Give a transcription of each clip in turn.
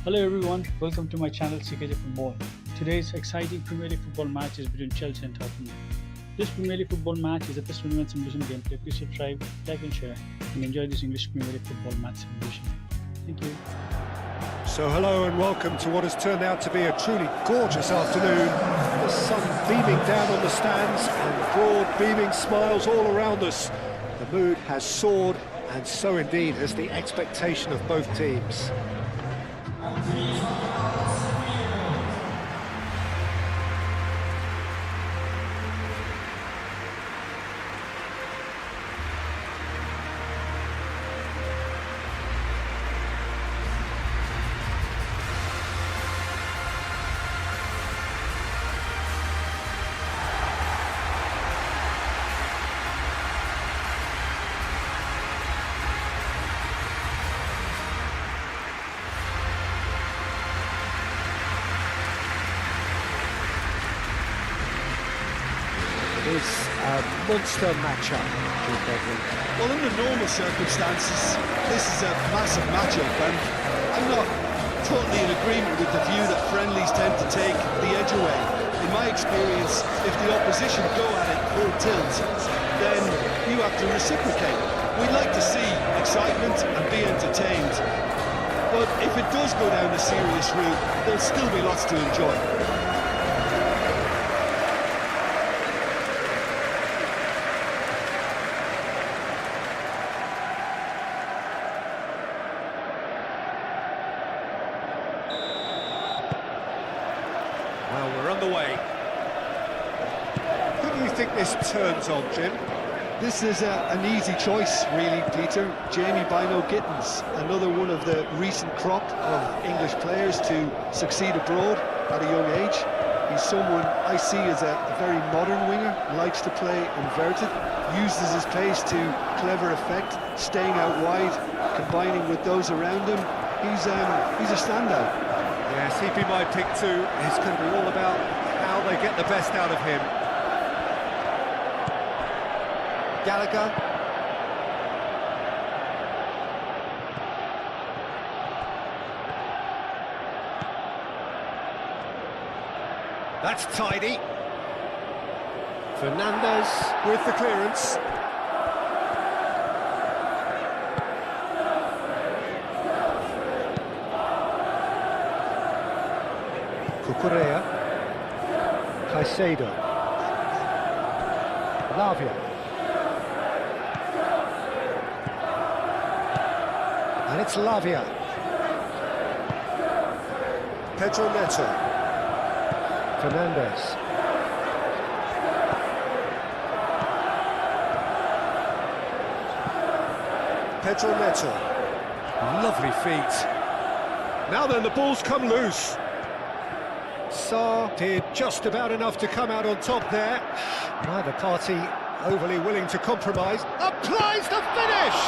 Hello everyone, welcome to my channel CKJFOOTBALL. Today's exciting Premier League football match is between Chelsea and Tottenham. This Premier League football match is a test tournament simulation gameplay. Please subscribe, like and share and enjoy this English Premier League football match simulation. Thank you. So hello and welcome to what has turned out to be a truly gorgeous afternoon. The sun beaming down on the stands and broad beaming smiles all around us. The mood has soared, and so indeed has the expectation of both teams. It's a monster matchup. Well, under normal circumstances, this is a massive matchup, and I'm not totally in agreement with the view that friendlies tend to take the edge away. In my experience, if the opposition go at it full tilt, then you have to reciprocate. We'd like to see excitement and be entertained, but if it does go down a serious route, there'll still be lots to enjoy. Well, we're underway. Who do you think this turns on, Jim? This is an easy choice, really, Peter. Jamie Bino Gittins, another one of the recent crop of English players to succeed abroad at a young age. He's someone I see as a very modern winger, likes to play inverted, uses his pace to clever effect, staying out wide, combining with those around him. He's a standout. Yes, he'd be my pick too. It's going to be all about how they get the best out of him. Gallagher. That's tidy. Fernandez with the clearance. Cucurella, Caicedo, Lavia, and it's Lavia. Pedro Neto, Fernandez, Pedro Neto, lovely feet. Now then, the ball's come loose. Sarr did just about enough to come out on top there. Neither party overly willing to compromise. Applies the finish!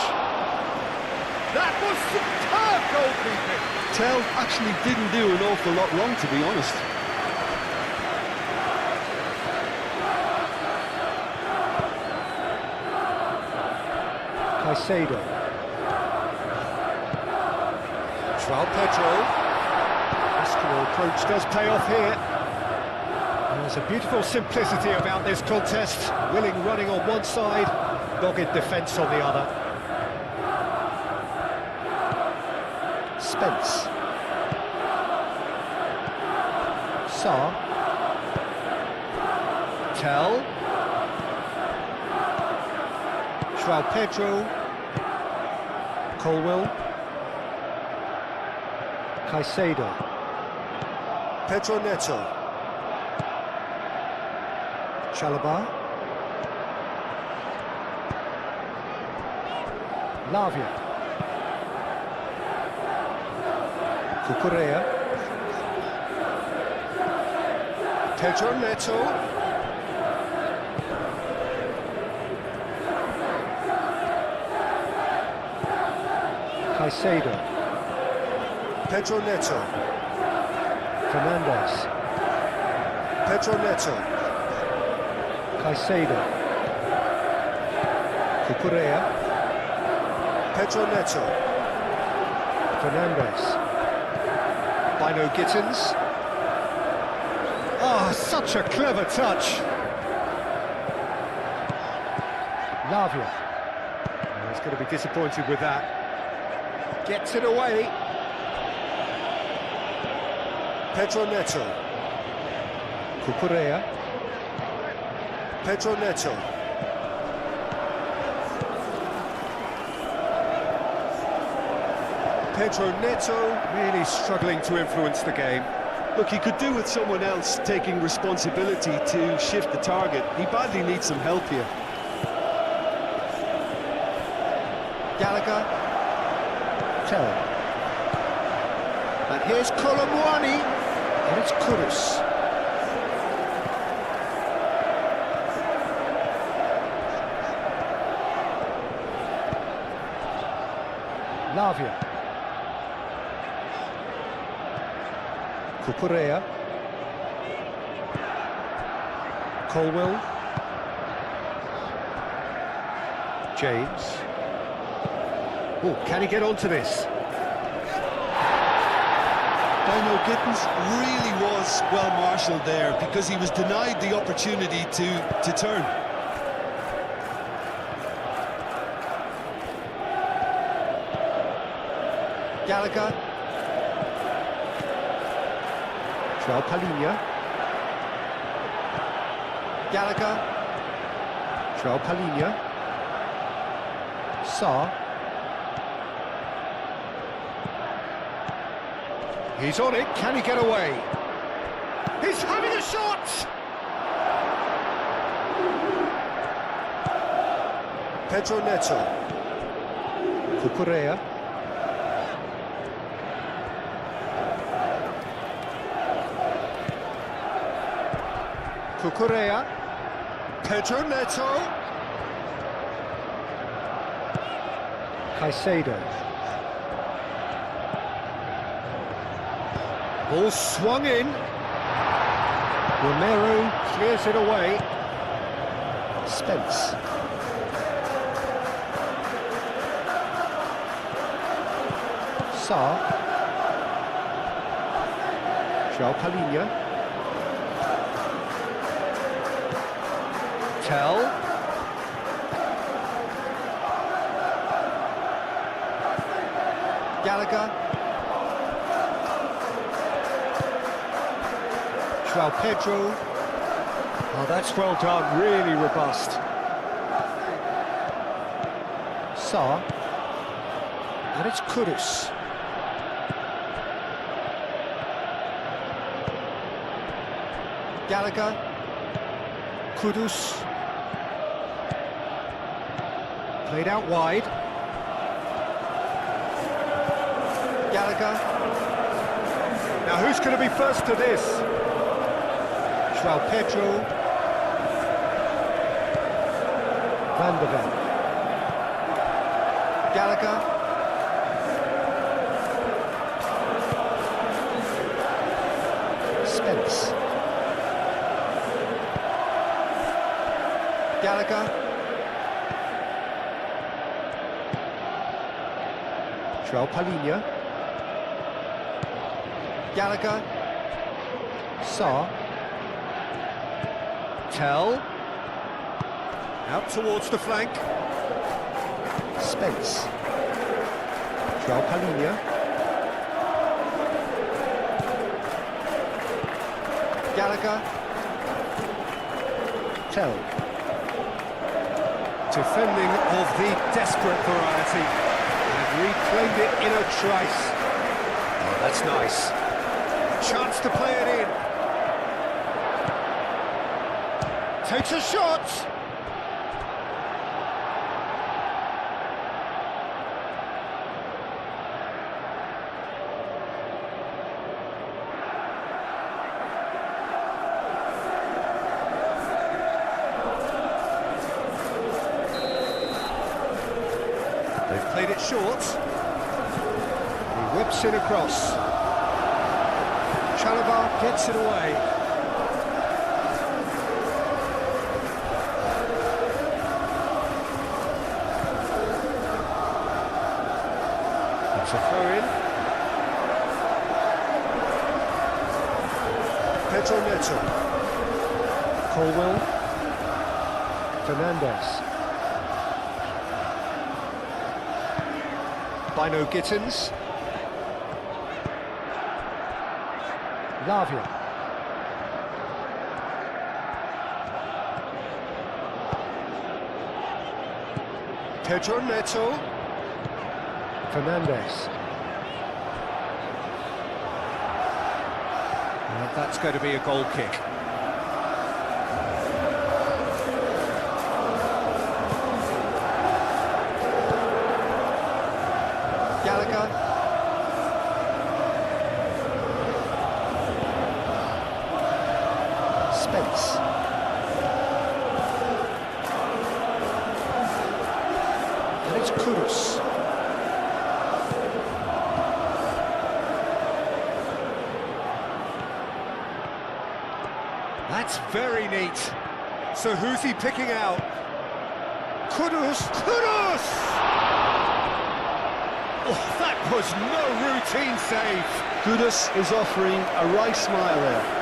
That was superb goalkeeping! Tell actually didn't do an awful lot wrong, to be honest. Caicedo. João Pedro. Muscular approach does pay off here. There's a beautiful simplicity about this contest. Willing running on one side, dogged defence on the other. Spence. Sarr. Tell. João Pedro. Colwell. Caicedo. Pedro Neto. Chalobah. Lavia. Cucurella. Pedro Neto. Caicedo. Pedro Neto. Fernandez. Pedro Neto. Caicedo. Cucurella. Pedro Neto. Fernandez. by no Gittins. Oh, such a clever touch. Lavia. Oh, he's going to be disappointed with that. Gets it away. Pedro Neto. Cucurella. Pedro Neto. Pedro Neto really struggling to influence the game. Look, he could do with someone else taking responsibility to shift the target. He badly needs some help here. Gallagher. Tell. And here's Colomwani. And it's Kudus. Lavia. Cucurella. Colwell. James. Oh, can he get onto this? Dino Gittins really was well marshalled there because he was denied the opportunity to turn. Gallagher. João Palhinha. Gallagher. João Palhinha. Sarr. He's on it, can he get away? He's having a shot! Pedro Neto. Cucurella. Cucurella. Pedro Neto. Caicedo. Ball swung in. Romero clears it away. Spence. Sarr. João Palhinha. Tell. Gallagher. João Pedro. Oh, that's well done, really robust. Sarr. And it's Kudus. Gallagher. Kudus. Played out wide. Gallagher. Now who's going to be first to this? João Pedro. Van der Ven. Gallagher. Spence. Gallagher. João Palhinha. Gallagher. Sarr. Tell. Out towards the flank. Spence. João Palhinha. Gallagher. Tell. Defending of the desperate variety. And reclaimed it in a trice. Oh, that's nice. Chance to play it in. Takes a shot. They've played it short. He whips it across. Chalobah gets it away. It's a throw-in. Pedro Neto. Colwell. Fernandez. Bino Gittins. Lavia. Pedro Neto. Fernandez. And that's going to be a goal kick. Gallagher. Spence. And it's Kudus. That's very neat. So who's he picking out? Kudus! Kudus! Oh, that was no routine save. Kudus is offering a right smile there.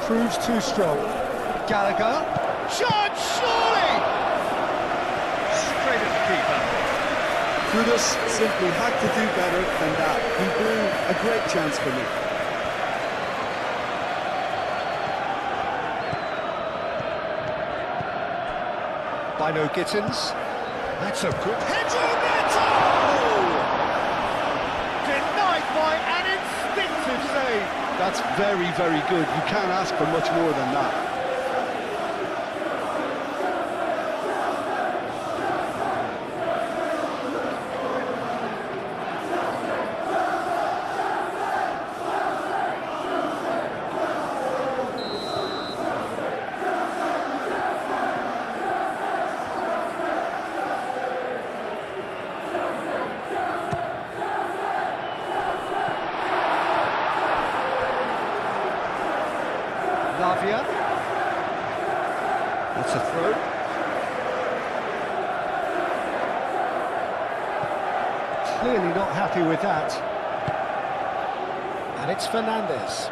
Proves too strong. Gallagher. Shot, surely! Straight at the keeper. Kudus simply had to do better than that. He blew a great chance for me. Bino Gittins. That's a good... Pedro Neto! Denied by an instinctive save. That's very, very good. You can't ask for much more than that. Lavia. That's a throw. Clearly not happy with that. And it's Fernandez.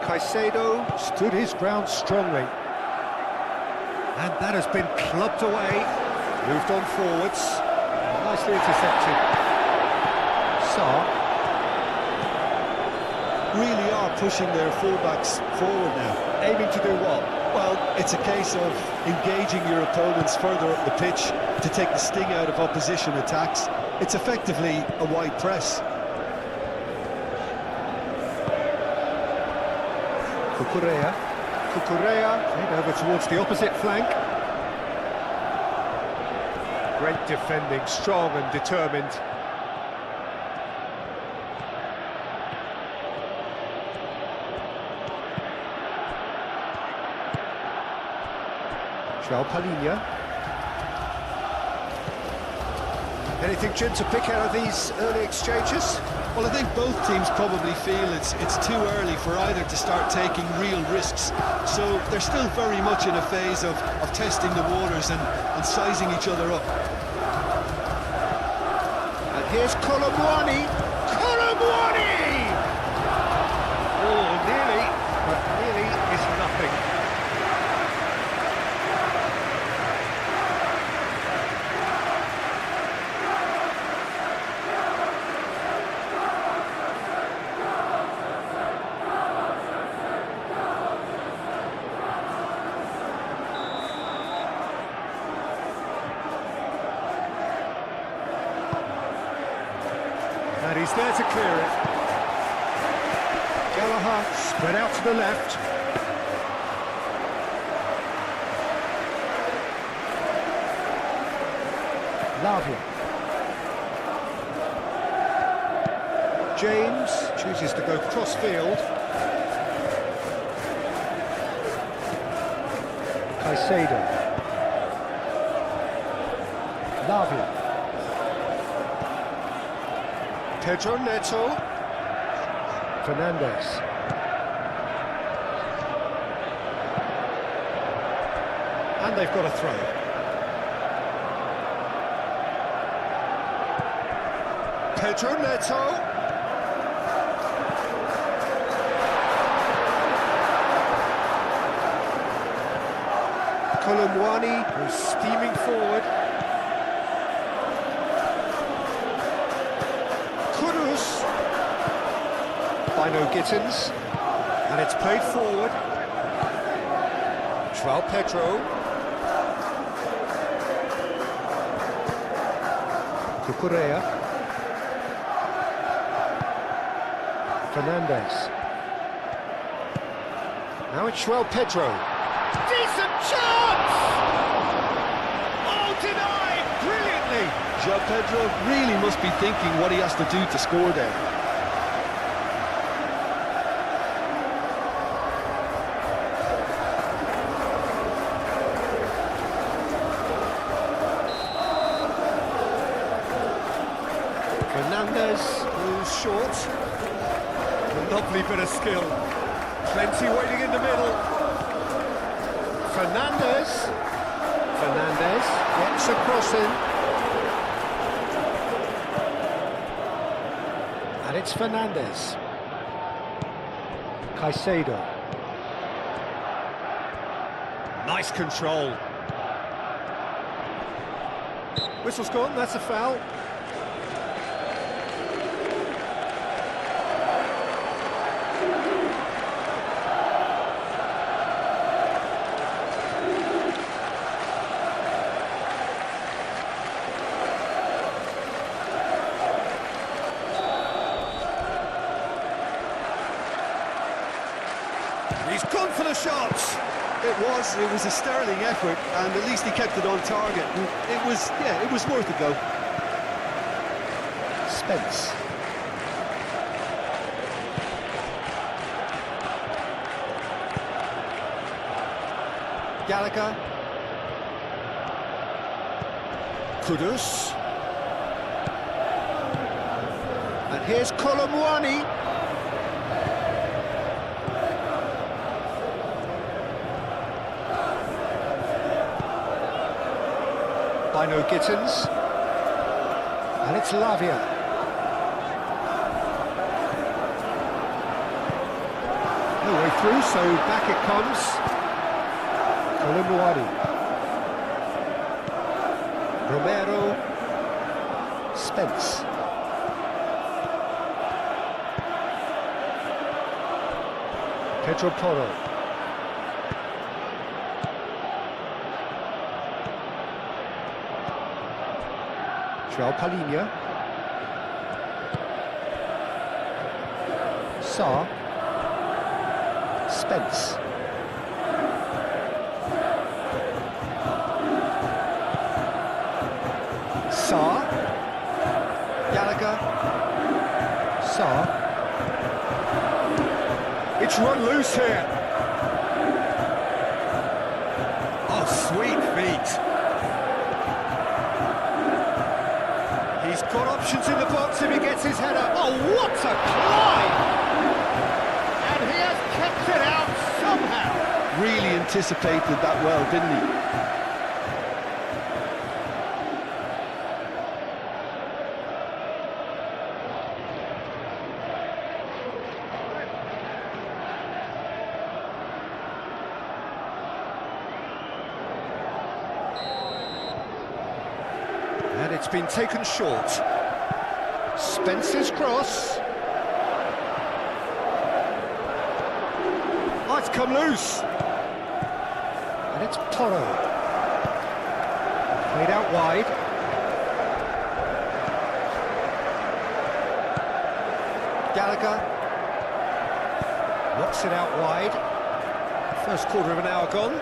Caicedo stood his ground strongly. And that has been clubbed away. Moved on forwards. Nicely intercepted. Really are pushing their fullbacks forward now. Aiming to do what? Well, it's a case of engaging your opponents further up the pitch to take the sting out of opposition attacks. It's effectively a wide press. Cucurella, played over towards the opposite flank. Great defending, strong and determined. João Palhinha. Anything, Jim, to pick out of these early exchanges? Well, I think both teams probably feel it's too early for either to start taking real risks. So they're still very much in a phase of testing the waters and sizing each other up. And here's Colomboani. Colomboani! Oh, nearly, but nearly is nothing. And he's there to clear it. Gallagher spread out to the left. Lavia. James chooses to go cross-field. Caicedo. Lavia. Pedro Neto. Fernandez. And they've got a throw. Pedro Neto. Colomwani, who's steaming forward. Kudus. By no Gittins. And it's played forward. João Pedro. Cucurella. Fernandez. Now it's João Pedro. Decent chance! Oh, denied brilliantly! João Pedro really must be thinking what he has to do to score there. Fernandez moves short. A lovely bit of skill. Plenty waiting in the middle. Fernandez gets a cross in. And it's Fernandez. Caicedo. Nice control. Whistle's gone, that's a foul. He's gone for the shots. It was a sterling effort, and at least he kept it on target. And it was worth a go. Spence. Gallagher. Kudus. And here's Colomwani. By no Gittins. And it's Lavia. No way through, so back it comes. Colomwani. Romero. Spence. Pedro Porro. João Palhinha. Sarr. Spence. Sarr. Gallagher. Sarr. It's run loose here. Oh, sweet feet. He's got options in the box if he gets his header. Oh, what a climb! And he has kept it out somehow. Really anticipated that well, didn't he? And it's been taken short. Spence's cross. Oh, it's come loose. And it's Porro. Played out wide. Gallagher. Knocks it out wide. First quarter of an hour gone.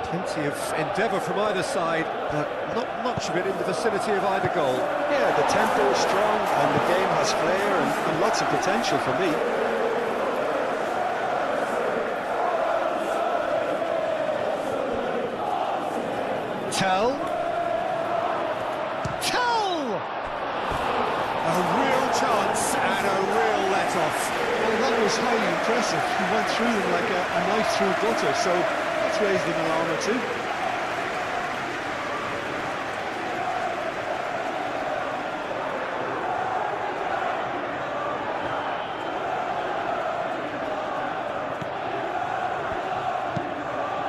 Plenty of endeavour from either side, but not much of it in the vicinity of either goal. Yeah, the tempo is strong and the game has flair and lots of potential for me. Tell. was highly impressive. He went through them like a knife through butter, so that's raised an alarm or two.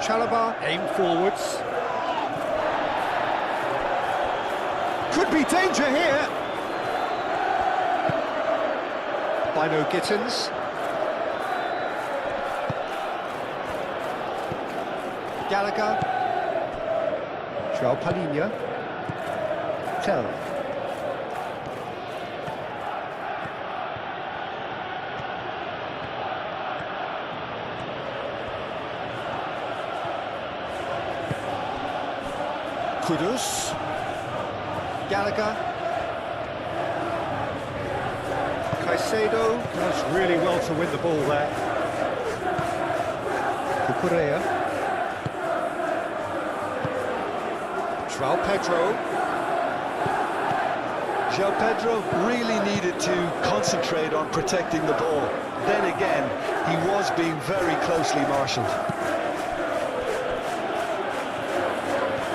Chalobah, aim forwards. Could be danger here. Bino Gittins. Gallagher. João Palhinha. Tell. Kudus. Gallagher. Caicedo does really well to win the ball there. Cucurella. João Pedro. João Pedro really needed to concentrate on protecting the ball. Then again, he was being very closely marshalled.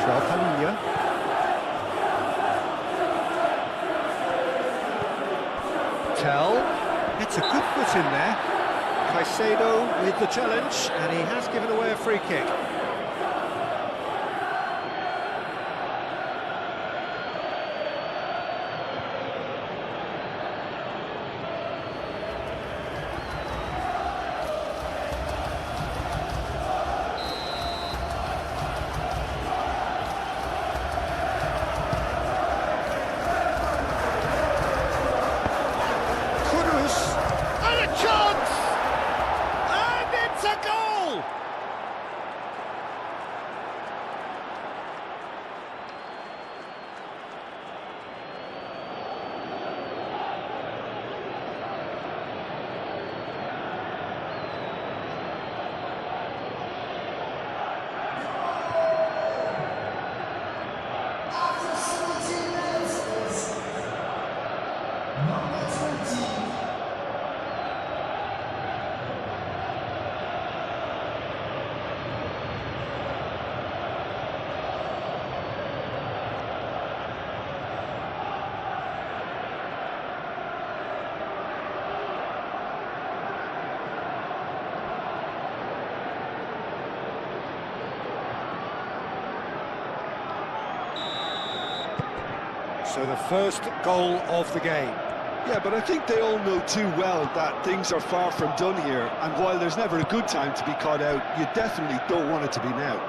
João Palhinha. Tell. It's a good foot in there. Caicedo with the challenge, and he has given away a free kick. And a chance! And it's a goal! So the first goal of the game. Yeah, but I think they all know too well that things are far from done here, and while there's never a good time to be caught out, you definitely don't want it to be now.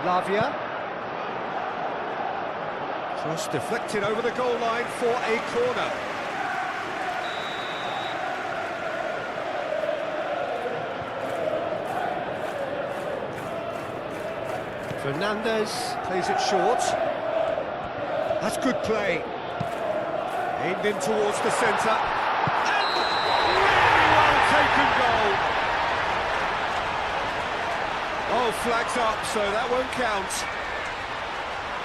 Lavia. Cross deflected over the goal line for a corner. Fernandez plays it short. That's good play. Aimed in towards the centre. And really well taken goal. Oh, flags up, so that won't count.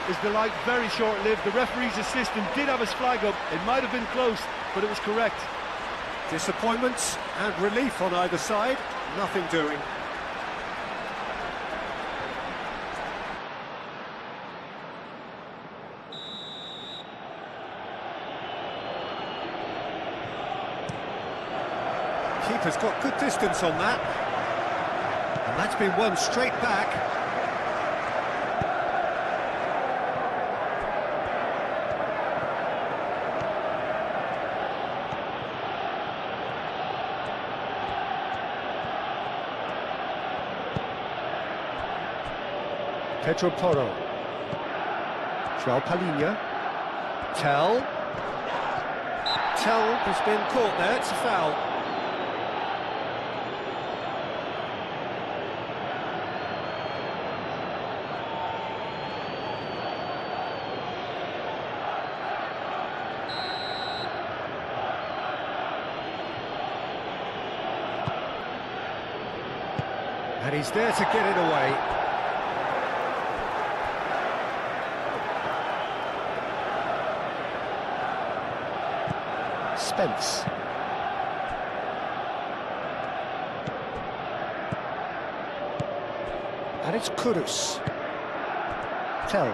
His delight very short-lived. The referee's assistant did have his flag up. It might have been close, but it was correct. Disappointment and relief on either side. Nothing doing. Keeper's got good distance on that. And that's been won straight back. Pedro Porro. João Palhinha. Tell has been caught there, it's a foul. And he's there to get it away. Spence. And it's Kudus. Tell.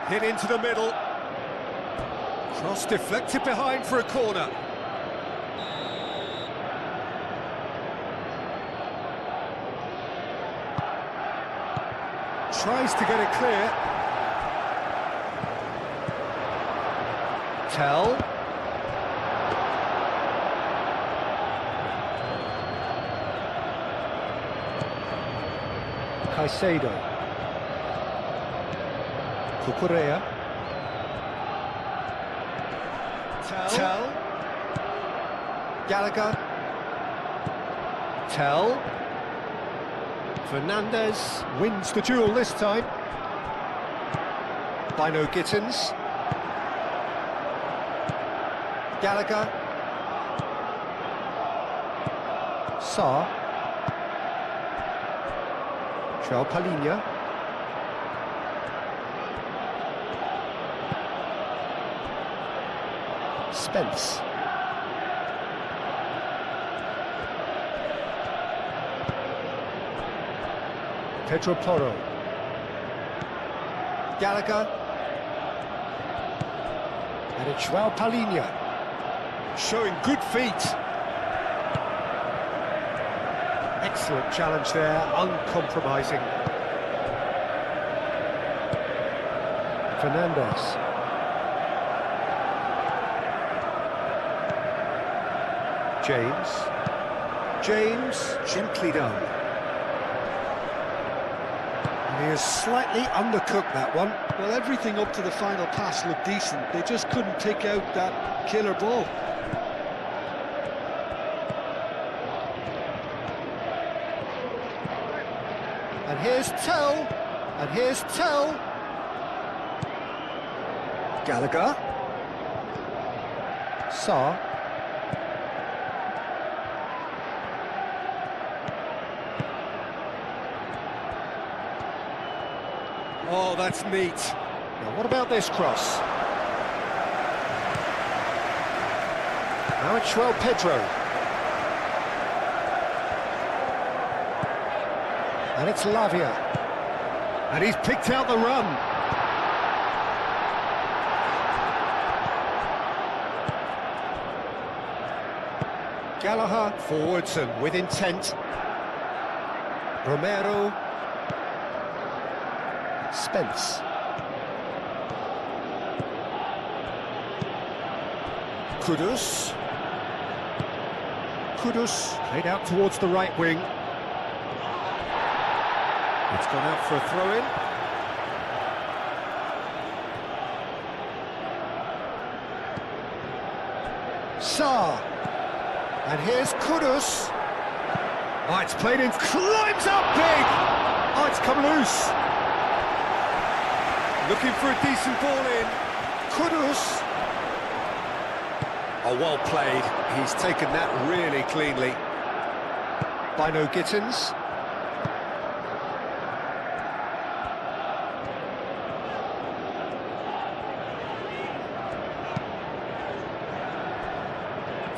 Hit into the middle. Cross deflected behind for a corner. Tries to get it clear. Tell. Caicedo. Cucurella. Tell. Gallagher. Tell. Fernandez wins the duel this time. Bino Gittins. Gallagher. Sarr. João Palhinha. Spence. Pedro Porro. Gallagher. And it's João Palhinha. Showing good feet. Excellent challenge there, uncompromising. Fernandez. James, gently done. And he has slightly undercooked that one. Well, everything up to the final pass looked decent. They just couldn't pick out that killer ball. And here's Tell. Gallagher. Sarr. Oh, that's neat. Now, what about this cross? Now it's João Pedro. And it's Lavia. And he's picked out the run. Gallagher forwards and with intent. Romero. Spence. Kudus played out towards the right wing. It's gone out for a throw-in. Sarr. And here's Kudus. Oh, it's played in, climbs up big! Oh, it's come loose. Looking for a decent ball in. Kudus. Oh, well played. He's taken that really cleanly. Bino Gittins.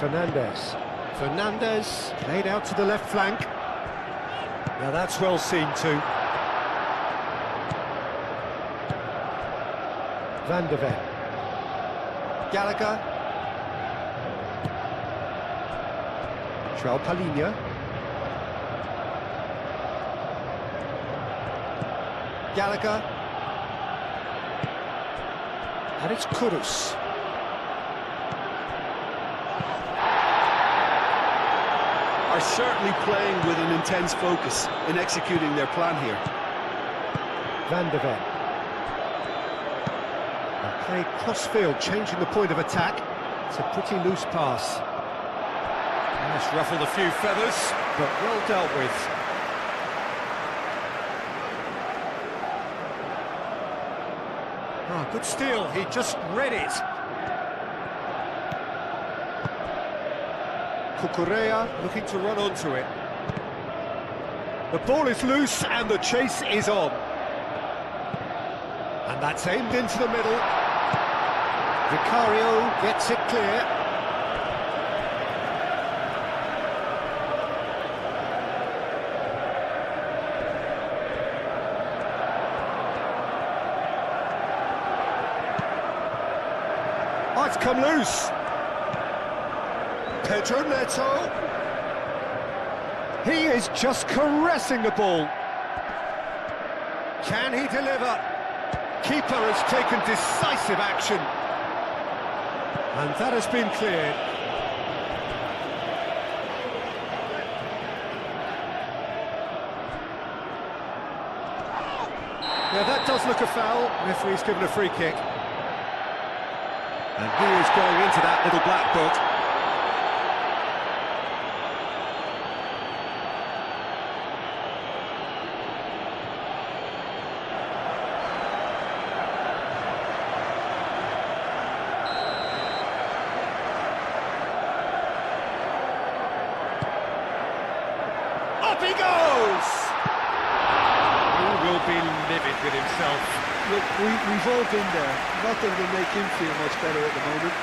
Fernandez laid out to the left flank. Now that's well seen too. Van de Ven. Gallagher. João Palhinha. Gallagher. And it's Kudus. Are certainly playing with an intense focus in executing their plan here. Van de Ven. And played cross-field, changing the point of attack. It's a pretty loose pass. And it's ruffled a few feathers, but well dealt with. Oh, good steal, he just read it. Cucurella looking to run onto it. The ball is loose and the chase is on. And that's aimed into the middle. Vicario gets it clear. That's come loose. Pedro Neto. He is just caressing the ball. Can he deliver? Keeper has taken decisive action. And that has been cleared. Yeah, that does look a foul. Referee's given a free kick. And he is going into that little black book. Up he goes! He will be livid with himself. Look, we've all been there. Nothing will make him feel much better at the moment.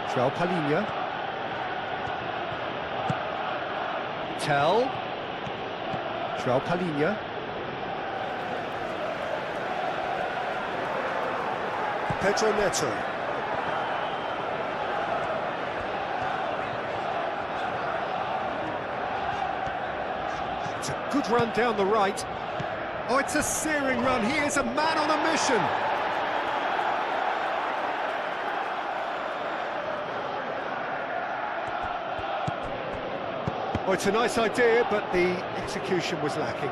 João Palhinha. Tell. João Palhinha. Pedro Neto. It's a good run down the right. Oh, it's a searing run. He is a man on a mission. Oh, it's a nice idea, but the execution was lacking.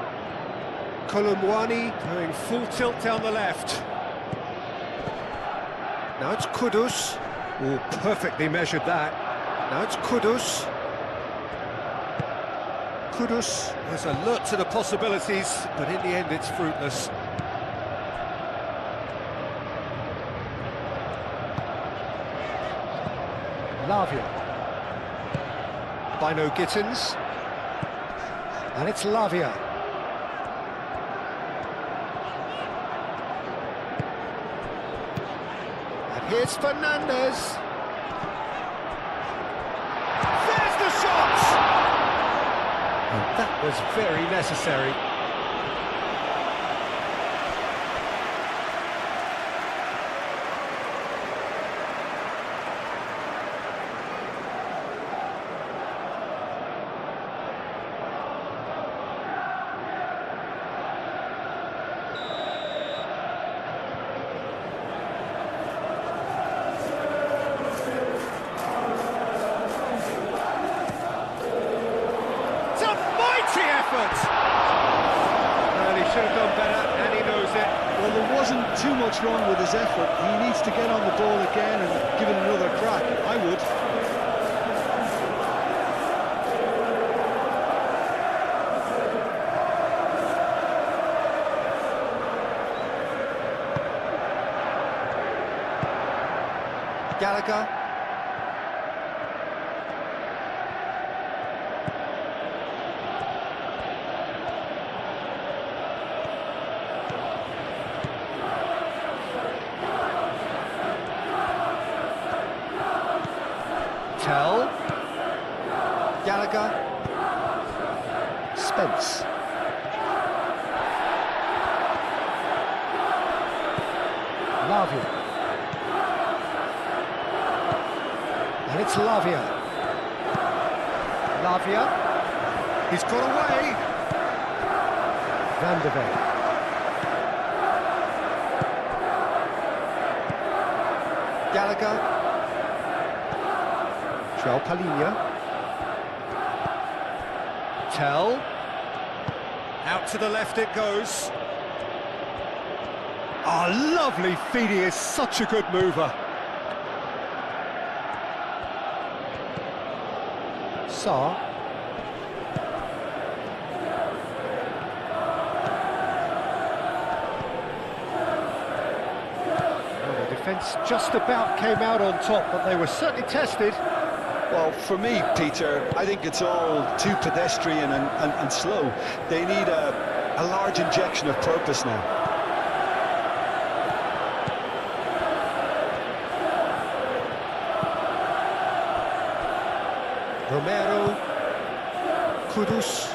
Kolomwani going full tilt down the left. Now it's Kudus. Oh, perfectly measured that. Now it's Kudus. Kudus is alert to the possibilities, but in the end it's fruitless. Lavia. Bino Gittins, and it's Lavia. And here's Fernandez. There's the shot! And that was very necessary. And he should have done better, and he knows it. Well, there wasn't too much wrong with his effort. He needs to get on the ball again and give it another crack. I would. Gallagher. Tell. Gallagher. Spence. Lavia. And it's Lavia. Lavia. He's got away. Van de Ven. Gallagher. João Palhinha. Tell. Out to the left it goes. Oh, lovely feed. He is such a good mover. Sarr. Well, the defence just about came out on top, but they were certainly tested. Well, for me, Peter, I think it's all too pedestrian and slow. They need a large injection of purpose now. Romero, Kudus,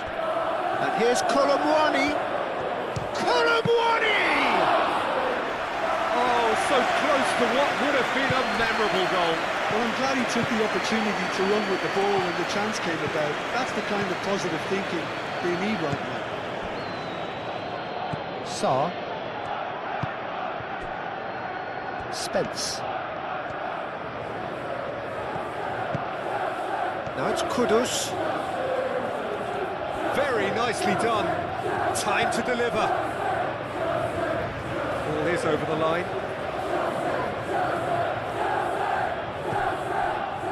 and here's Kolomwani. Kolomwani! Oh, so close to what would have been a memorable goal. Well, I'm glad he took the opportunity to run with the ball when the chance came about. That's the kind of positive thinking they need right now. Sarr. Spence. Now it's Kudus. Very nicely done. Time to deliver. Ball is over the line.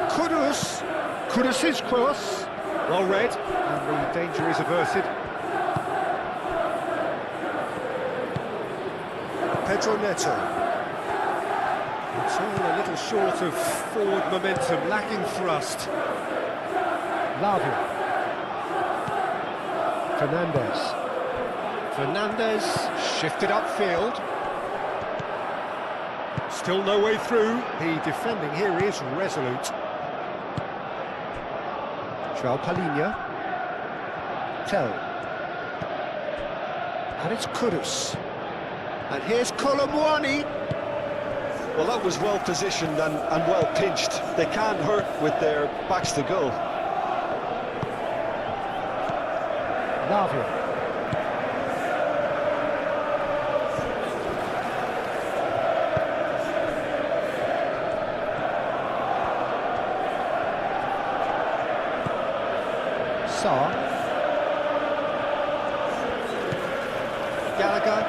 Kudus. Kudus's cross. Well read. And the danger is averted. Pedro Neto. It's all a little short of forward momentum, lacking thrust. Lavia. Fernandez shifted upfield. Still no way through. The defending here is resolute. João Palhinha. Tell. And it's Kudus. And here's Kolomwani. Well, that was well positioned and well pinched. They can't hurt with their backs to goal. Lavia. Sarr. Gallagher.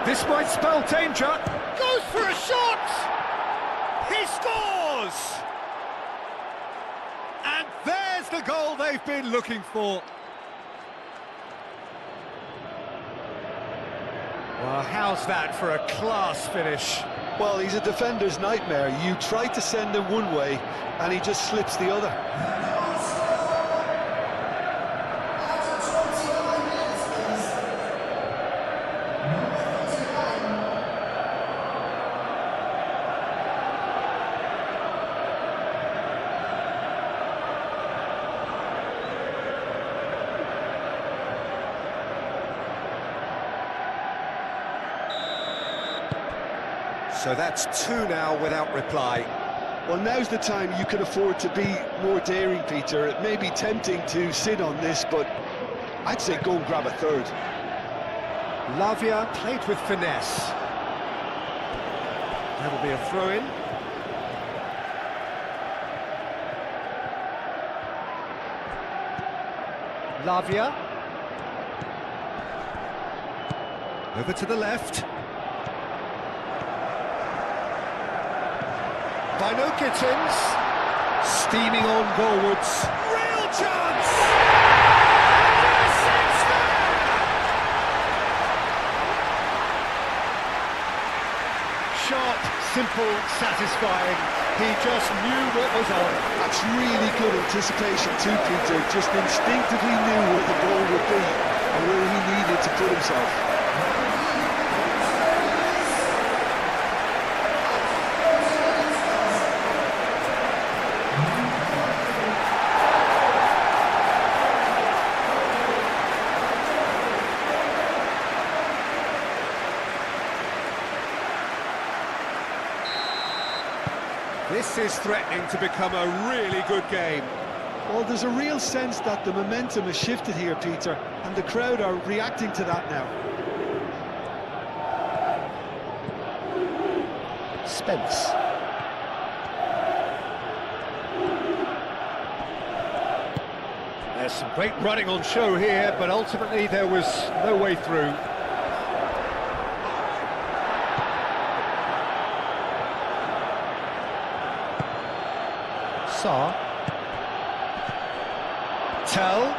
This might spell danger. Goes for a shot! He scores! And there's the goal they've been looking for. Well, how's that for a class finish? Well, he's a defender's nightmare. You try to send him one way, and he just slips the other. So that's two now without reply. Well, now's the time you can afford to be more daring, Peter. It may be tempting to sit on this, but I'd say go and grab a third. Lavia played with finesse. That'll be a throw-in. Lavia. Over to the left. Bino Gittins, steaming on goalwards. Real chance! Sharp, simple, satisfying. He just knew what was on. That's really good anticipation too, Peter. Just instinctively knew where the ball would be and where he needed to put himself. This is threatening to become a really good game. Well, there's a real sense that the momentum has shifted here, Peter, and the crowd are reacting to that now. Spence. There's some great running on show here, but ultimately there was no way through. Sarr. Tell.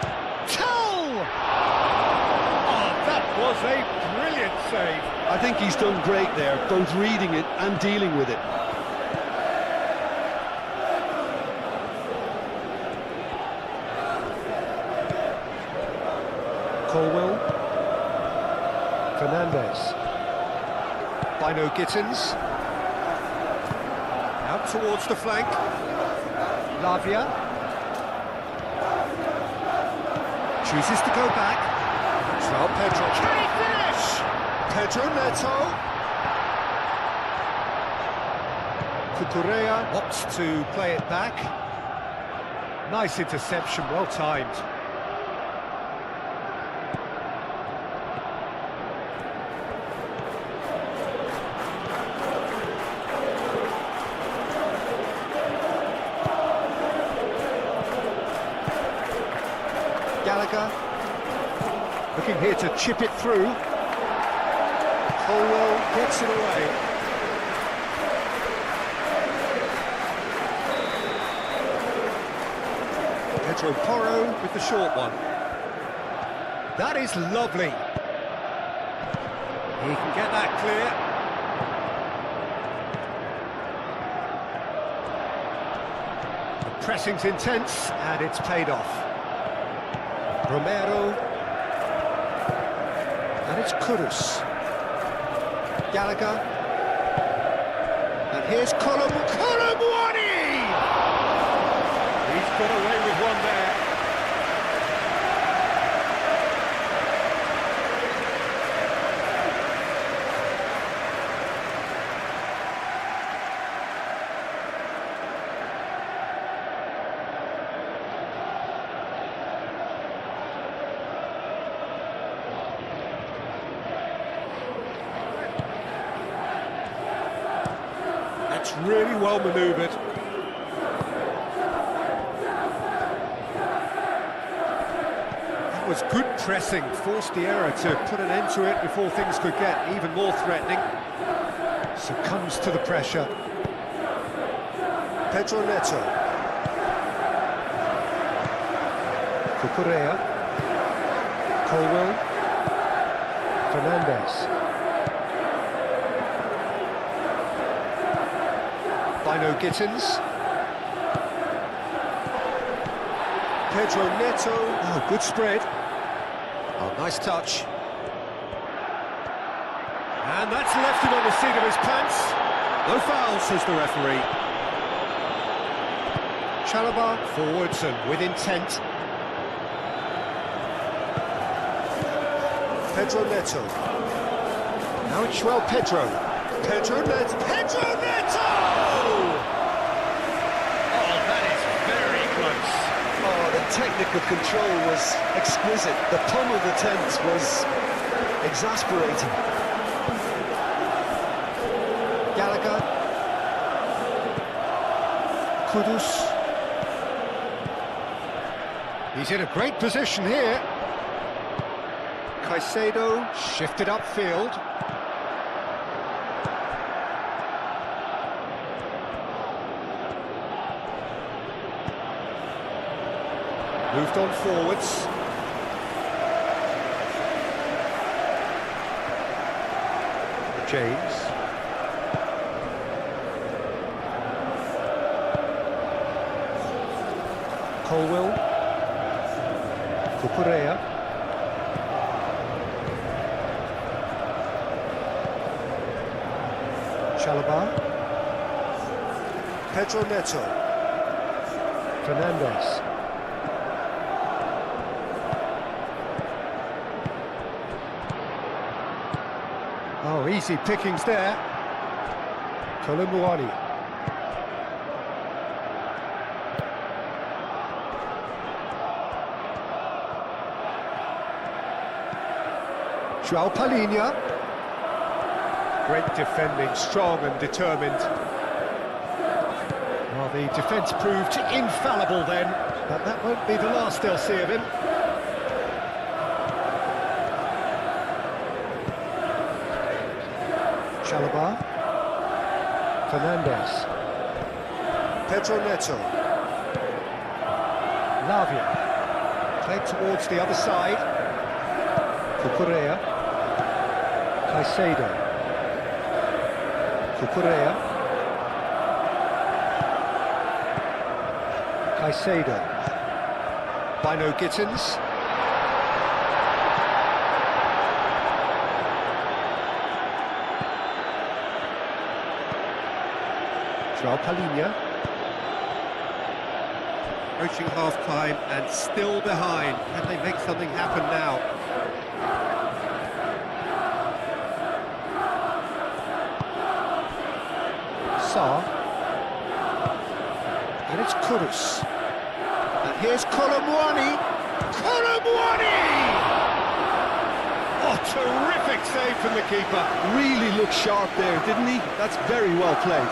Oh, that was a brilliant save. I think he's done great there, both reading it and dealing with it. Colwell. Fernandez. Bino Gittins. Out towards the flank. Lavia. Chooses to go back. João Pedro. Can he finish? Pedro Neto. Cucurella opts to play it back. Nice interception, well timed. Gallagher looking here to chip it through. Colwell gets it away. Pedro Porro with the short one. That is lovely. He can get that clear. The pressing's intense and it's paid off. Romero. And it's Kudus. Gallagher. And here's Colomboani! He's got away with one there. That's really well manoeuvred. That was good pressing, forced the error to put an end to it before things could get even more threatening. Succumbs to the pressure. Pedro Neto. Cucurella. Colwell. Fernandez. Bino Gittins. Pedro Neto. Oh, good spread. Oh, nice touch. And that's left him on the seat of his pants. No foul, says the referee. Chalobah forwards and with intent. Pedro Neto. Now it's João Pedro. Pedro Neto. Pedro Neto! Oh, that is very close. Oh, the technical control was exquisite. The palm of the tent was exasperating. Gallagher. Kudus. He's in a great position here. Caicedo shifted upfield. Moved on forwards. James. Colwell. Cucurella. Chalobah. Pedro Neto. Fernandez. Oh, easy pickings there. Colomboani. João Palhinha. Great defending, strong and determined. Well, the defence proved infallible then, but that won't be the last they'll see of him. Chalobah. Fernandez. Pedro Neto. Lavia. Played towards the other side. Cucurella. Caicedo. Cucurella. Caicedo. Bino Gittins. Palhinha. Approaching half-time and still behind. Can they make something happen now? Sarr. And it's Kudus. And here's Kolomwani. Oh, terrific save from the keeper. Really looked sharp there, didn't he? That's very well played.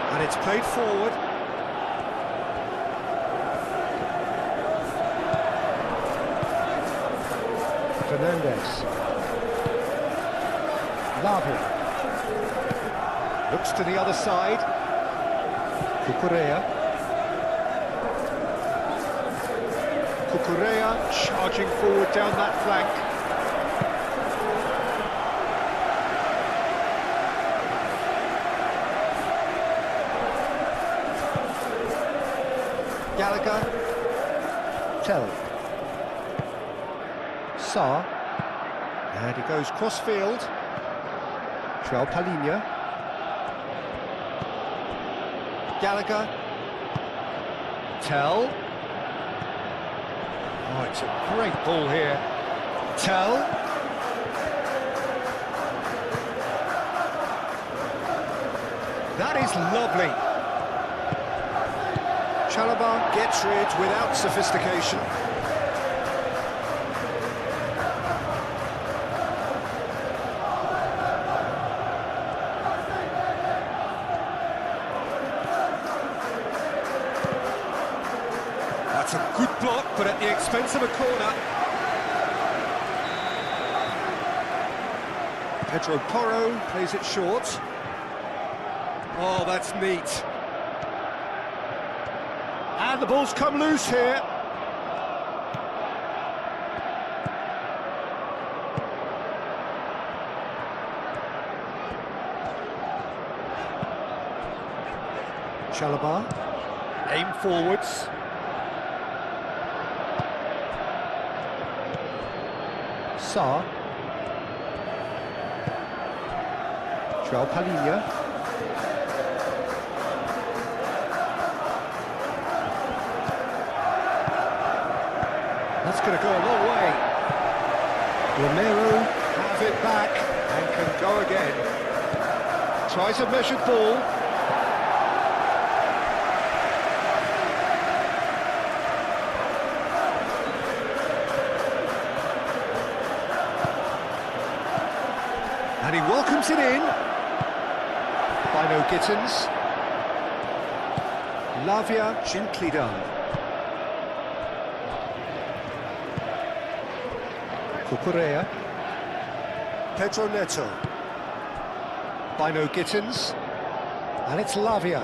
And it's played forward. Fernandes. Lavia. Looks to the other side. Cucurella. Charging forward down that flank. Gallagher. Tell. Sarr. And he goes cross-field. Palhinha. Gallagher. Tell. Oh, it's a great ball here. Tell. That is lovely. Chalobah gets rid without sophistication. That's a good block, but at the expense of a corner. Pedro Porro plays it short. Oh, that's neat. And the ball's come loose here. Chalobah. Aim forwards. Sarr. Palhinha. That's going to go a long way. Romero have it back and can go again. Tries a measured ball. And he welcomes it in. Bino Gittins. Lavia, gently done. Cucurella. Pedro Neto. Bino Gittins. And it's Lavia.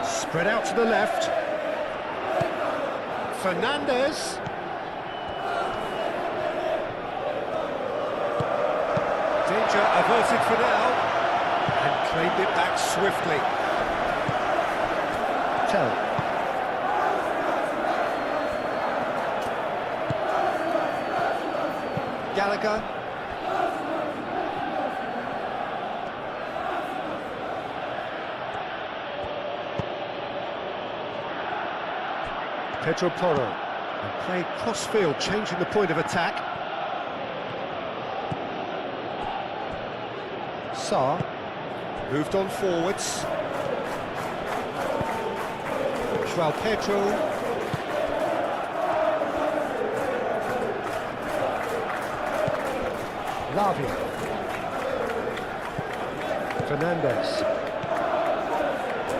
Spread out to the left. Fernandes. Danger averted for now. And claimed it back swiftly. Tell. Gallagher. Pedro Porro. And play cross-field, changing the point of attack. Sarr. Moved on forwards. João Pedro. Lavia. Fernandes.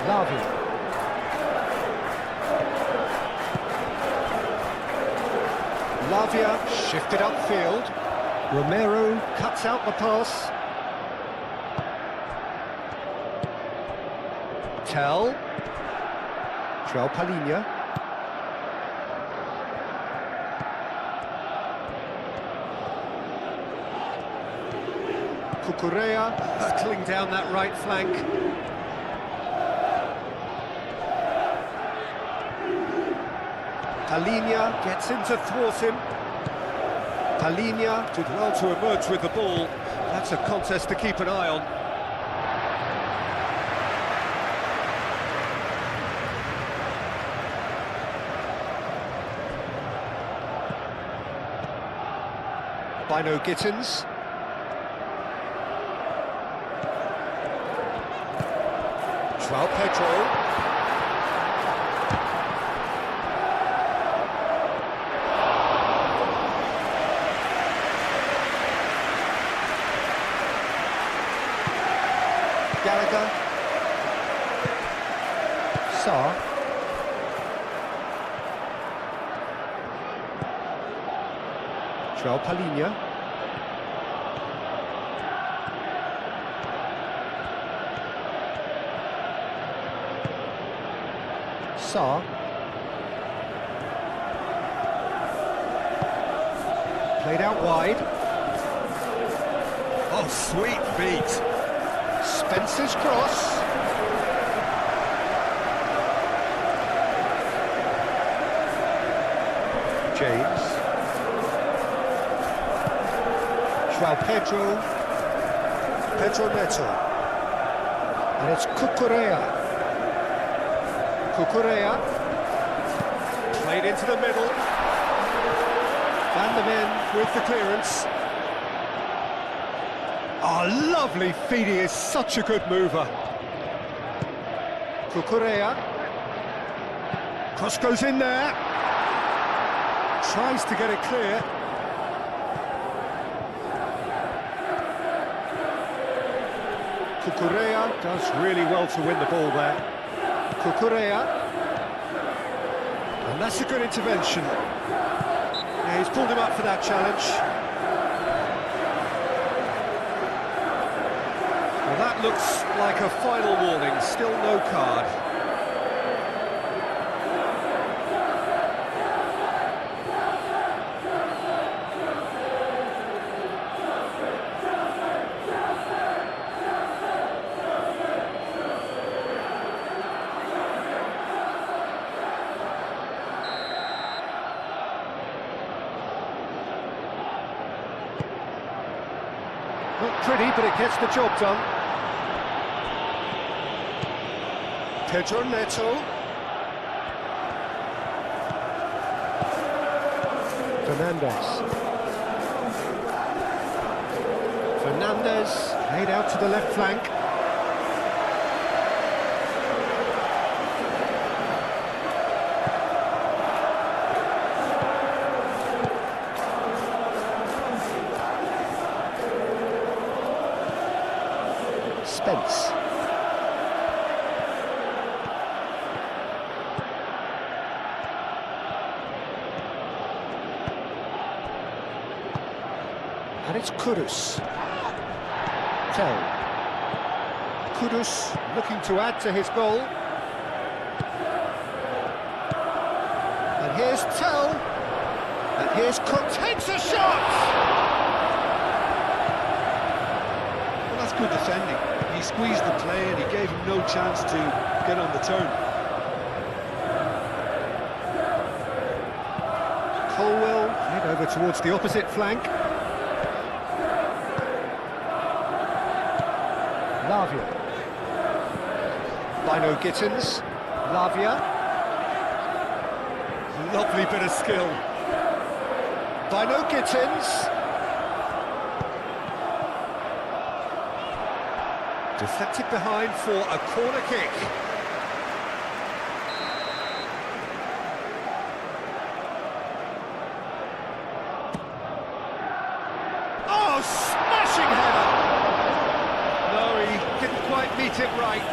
Lavia. Lavia shifted upfield. Romero cuts out the pass. Tell. João Palhinha. Cucurella hurtling down that right flank. Palhinha gets in to thwart him. Palhinha did well to emerge with the ball. That's a contest to keep an eye on. Bino Gittins. João Pedro. Gallagher. Sarr. João Palhinha. Sarr. Played out wide. Oh, sweet feet. Spencer's cross. James. João Pedro. Pedro Neto. And it's Cucurella. Cucurella. Played into the middle. Van der Men with the clearance. Oh, lovely feet, he is such a good mover. Cucurella. Cross goes in there. Tries to get it clear. Cucurella does really well to win the ball there. Cucurella. And that's a good intervention. Yeah, he's pulled him up for that challenge. Well, that looks like a final warning, still no card. Not pretty, but it gets the job done. Pedro Neto. Fernandez laid out to the left flank. Spence. And it's Kudus. Tell. Kudus looking to add to his goal. And here's Tell. And here's Cook, takes a shot! Well, that's good defending. He squeezed the play and he gave him no chance to get on the turn. Colwell head over towards the opposite flank. Lavia. Bino Gittins. Lavia. Lovely bit of skill. Bino Gittins. Deflected behind for a corner kick. Oh, smashing header! No, he didn't quite meet it right.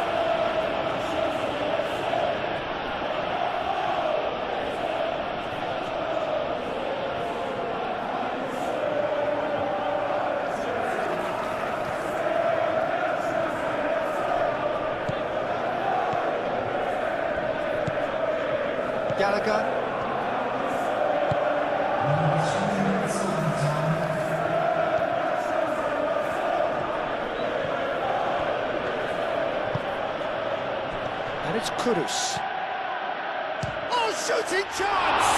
Gallagher. And it's Kudus. Oh, shooting chance!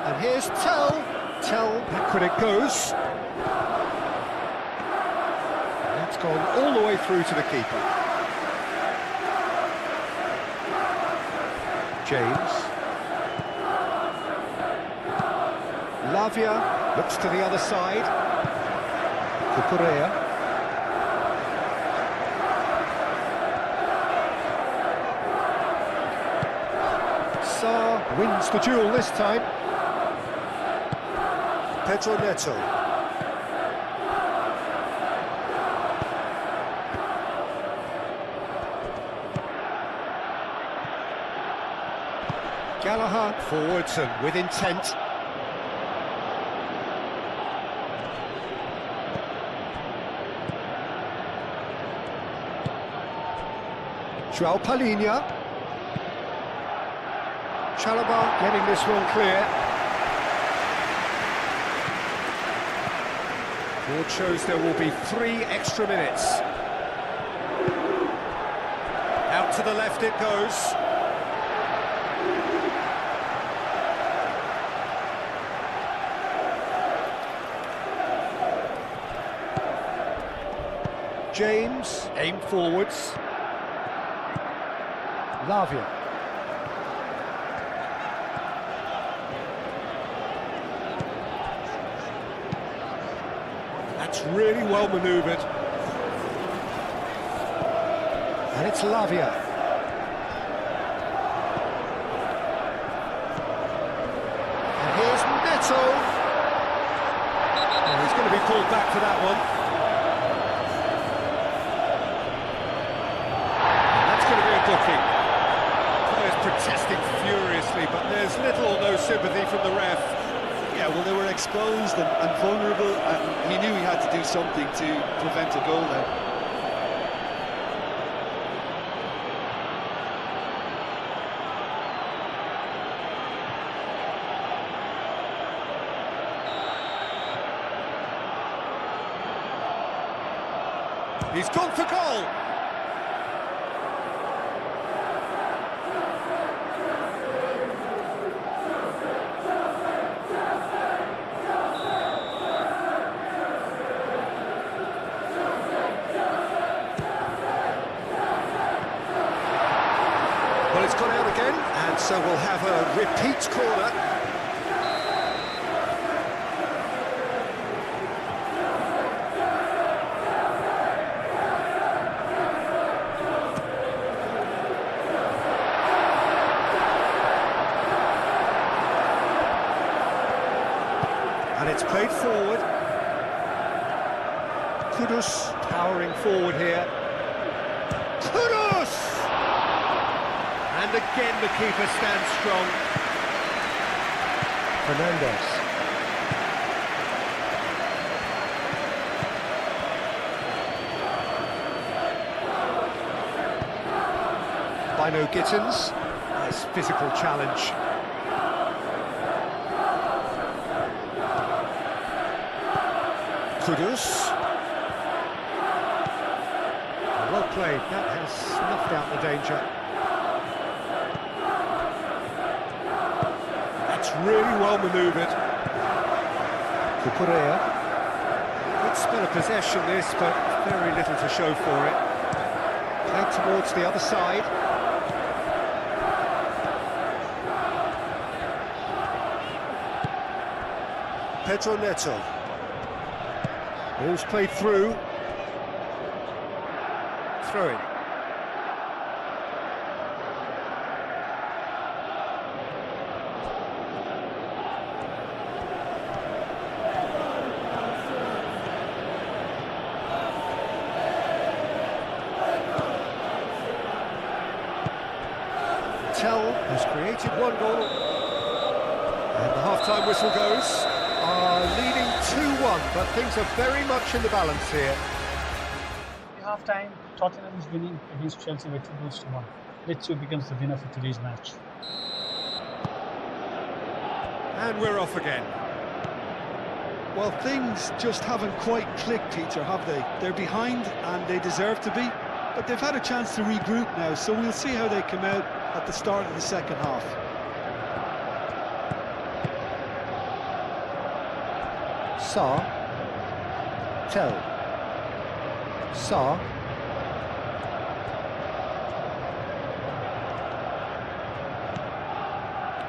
And here's Tell. Back when it goes. That's gone all the way through to the keeper. James. Lavia looks to the other side. Cucurella. Sarr wins the duel this time. Pedro Neto. Gallagher forwards and with intent. João Palhinha. Chalobah getting this one clear. Board shows there will be 3 extra minutes. Out to the left it goes. James, aimed forwards. Lavia. That's really well manoeuvred. And it's Lavia. And here's Neto. Oh, he's going to be pulled back for that one. And that's going to be a booking. Players protesting furiously, but there's little or no sympathy from the ref. Yeah, well, they were exposed and vulnerable, and he knew he had to do something to prevent a goal there. He's gone for goal! Well, it's gone out again, and so we'll have a repeat corner. And it's played forward. Kudus powering forward here. Kudus! And again the keeper stands strong. Fernandez. Bino Gittins. Nice physical challenge. Kudus. Well played, that has snuffed out the danger. That's really well manoeuvred. Cucurella. Good spell of possession this, but very little to show for it. Played towards the other side. Pedro Neto. Ball's played through. Throw-in. Tell has created one goal. And half-time whistle goes. Leading 2-1, but things are very much in the balance here. At half-time, Tottenham is winning against Chelsea by 2-1. Let's see who becomes the winner for today's match. And we're off again. Well, things just haven't quite clicked, Peter, have they? They're behind, and they deserve to be, but they've had a chance to regroup now, so we'll see how they come out at the start of the second half. Sarr. Tell. Sarr.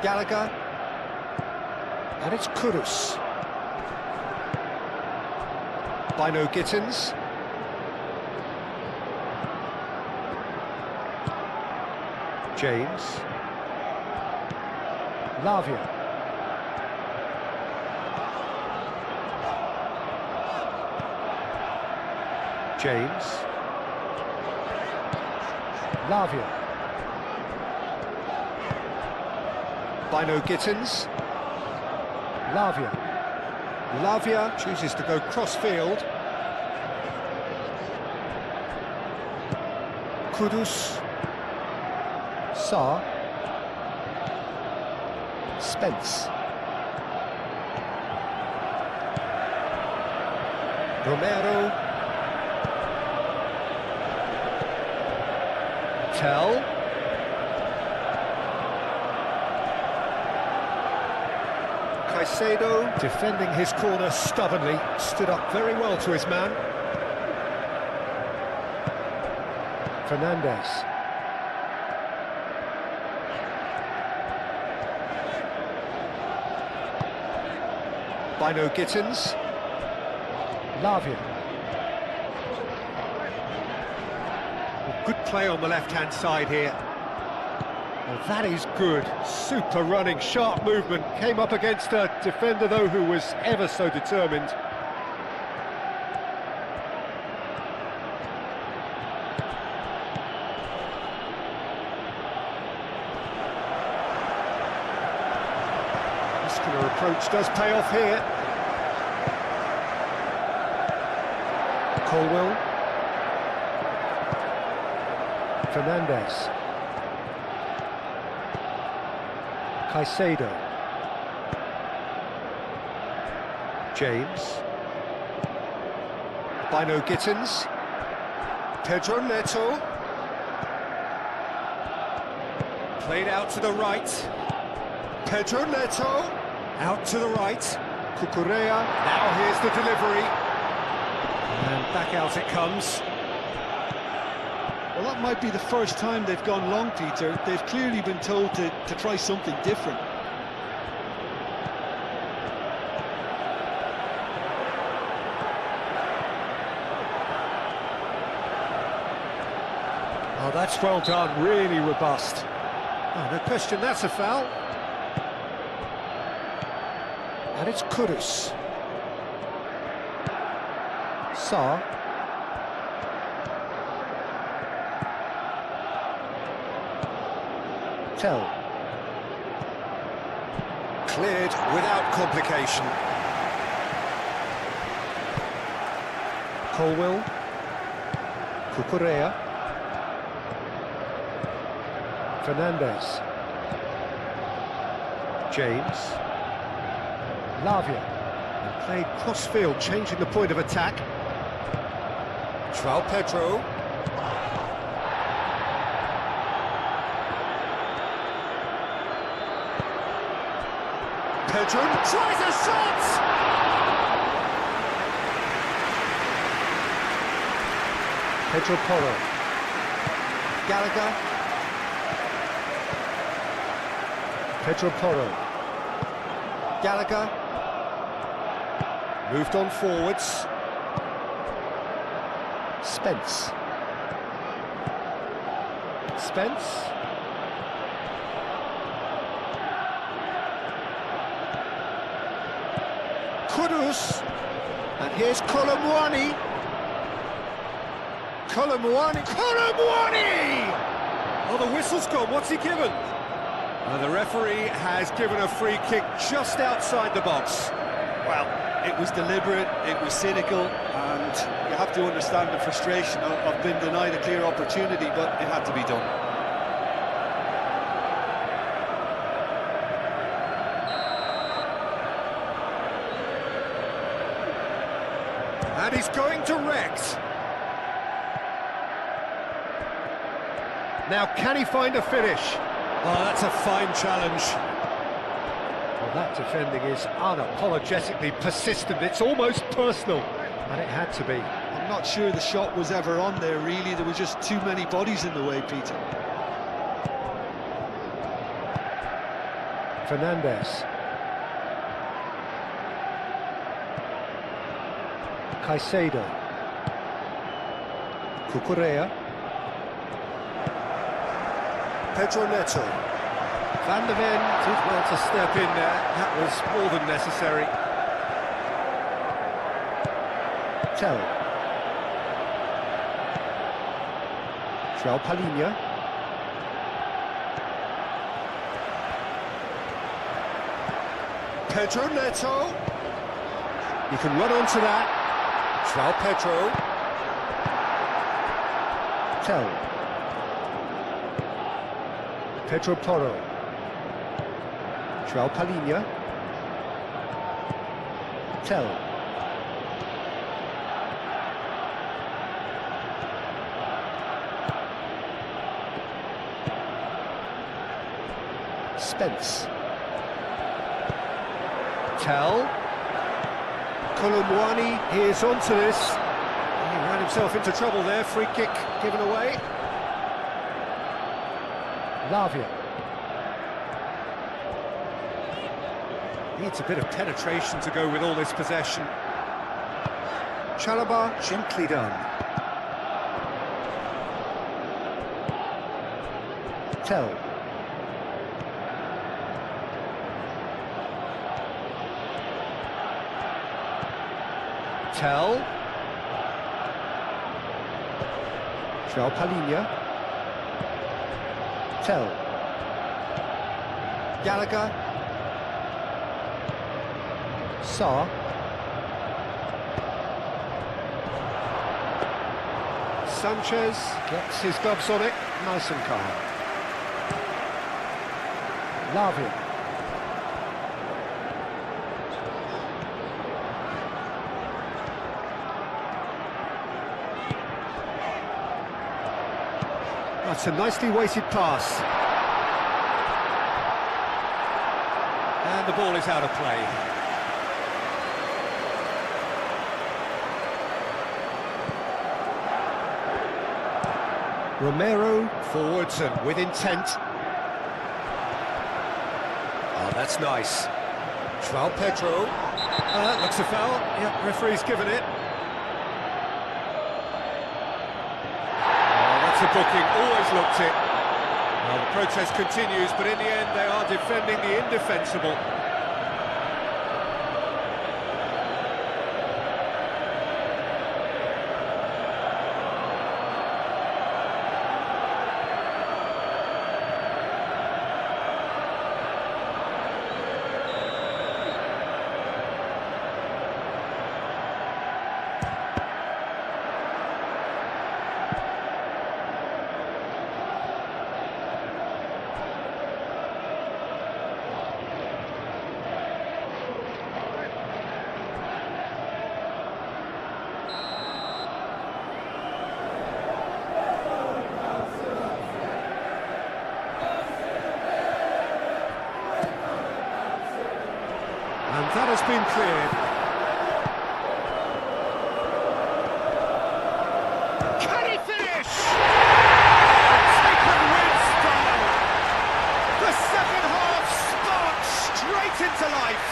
Gallagher. And it's Kudus. Bino Gittins. James. Lavia. James. Lavia. Bino Gittins. Lavia. Lavia chooses to go cross-field. Kudus. Sarr. Spence. Romero. Tell. Caicedo, defending his corner stubbornly, stood up very well to his man. Fernandez. Bino Gittins. Lavia. Good play on the left-hand side here. Well, that is good. Super running, sharp movement. Came up against a defender, though, who was ever so determined. Muscular approach does pay off here. Colwell. Fernandez. Caicedo. James. Bino Gittins. Pedro Neto. Played out to the right. Pedro Neto. Out to the right. Cucurella. Now here's the delivery. And back out it comes. Well, that might be the first time they've gone long, Peter. They've clearly been told to try something different. Oh, that's well done, really robust. Oh, no question, that's a foul. And it's Kudus. Sarr. Tell. Cleared without complication. Colwell. Cucurella. Fernandez. James. Lavia. And played cross-field, changing the point of attack. João Pedro. Pedro tries a shot! Pedro Porro. Gallagher. Pedro Porro. Gallagher. Moved on forwards. Spence. Spence. Kudus, and here's Colomwani. Colomwani! Oh, the whistle's gone, what's he given? The referee has given a free kick just outside the box. Well, it was deliberate, it was cynical, and you have to understand the frustration of being denied a clear opportunity, but it had to be done. And he's going direct. Now, can he find a finish? Oh, that's a fine challenge. Well, that defending is unapologetically persistent. It's almost personal, and it had to be. I'm not sure the shot was ever on there, really. There were just too many bodies in the way, Peter. Fernandez. Caicedo. Cucurella. Pedro Neto. Van der Ven did well to step in there. That was more than necessary. Tell. João Palhinha. Pedro Neto. You can run onto that. João Pedro. Tell. Pedro Porro. João Palhinha. Tell. Spence. Tell. Colomwani is onto this. He ran himself into trouble there. Free kick given away. Lavia. Needs a bit of penetration to go with all this possession. Chalobah, gently done. Tell. Tell. João Palhinha. Tell. Gallagher. Sarr. Sanchez gets his gloves on it, nice and calm. Lavia. That's a nicely weighted pass. And the ball is out of play. Romero forwards and with intent. Oh, that's nice. João Pedro. Looks a foul. Yep, referee's given it. That's a booking, always looked it. Well, the protest continues, but in the end they are defending the indefensible. And that has been cleared. Can he finish? Taken with style. The second half sparks straight into life.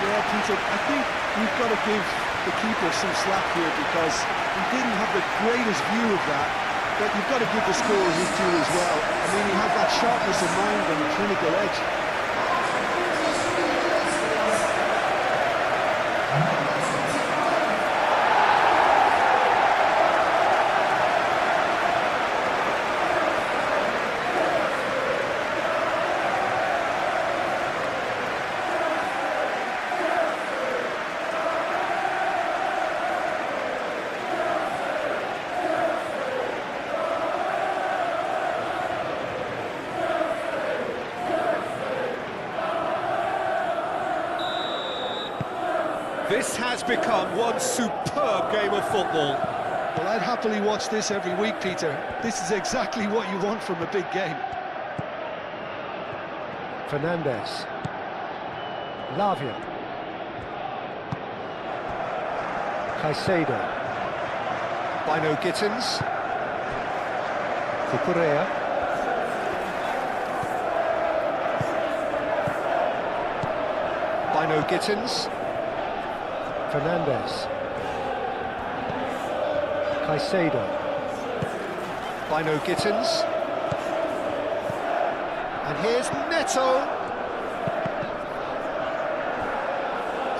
Yeah, Peter, I think we've got to give the keeper some slack here because he didn't have the greatest view of that. But you've got to give the scorer his due as well. I mean, he had that sharpness of mind and the clinical edge. This has become one superb game of football. Well, I'd happily watch this every week, Peter. This is exactly what you want from a big game. Fernandez. Lavia. Caicedo. Bino Gittins. Cucurella. Bino Gittins. Fernandez. Caicedo. Bino Gittins. And here's Neto.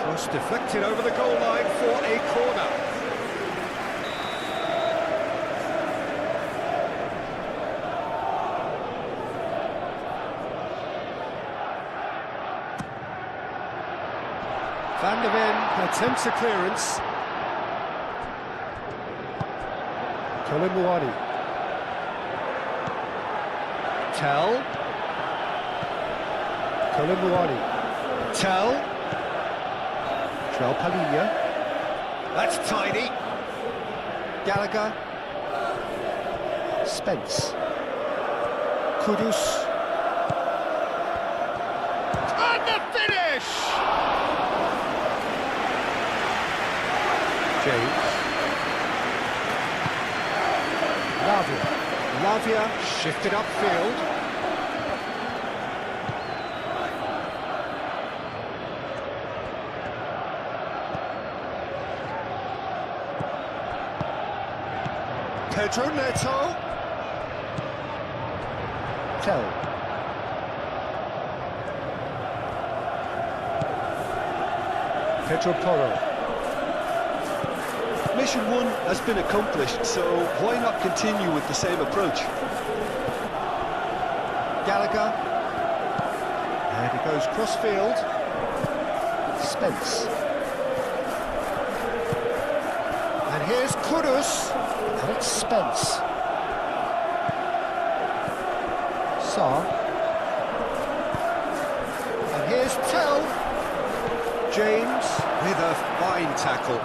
Cross deflected over the goal line for a corner. Van der Ven attempts a clearance. Colin. Tell. Colin. Tell. Palhinha. That's tidy. Gallagher. Spence. Kudus. And the finish! James. Lavia shifted upfield. Pedro Neto. Tell. Pedro Porro. Mission 1 has been accomplished, so why not continue with the same approach? Gallagher. And he goes crossfield. Spence. And here's Kudus. And it's Spence. Sarr. And here's Tell. James with a fine tackle.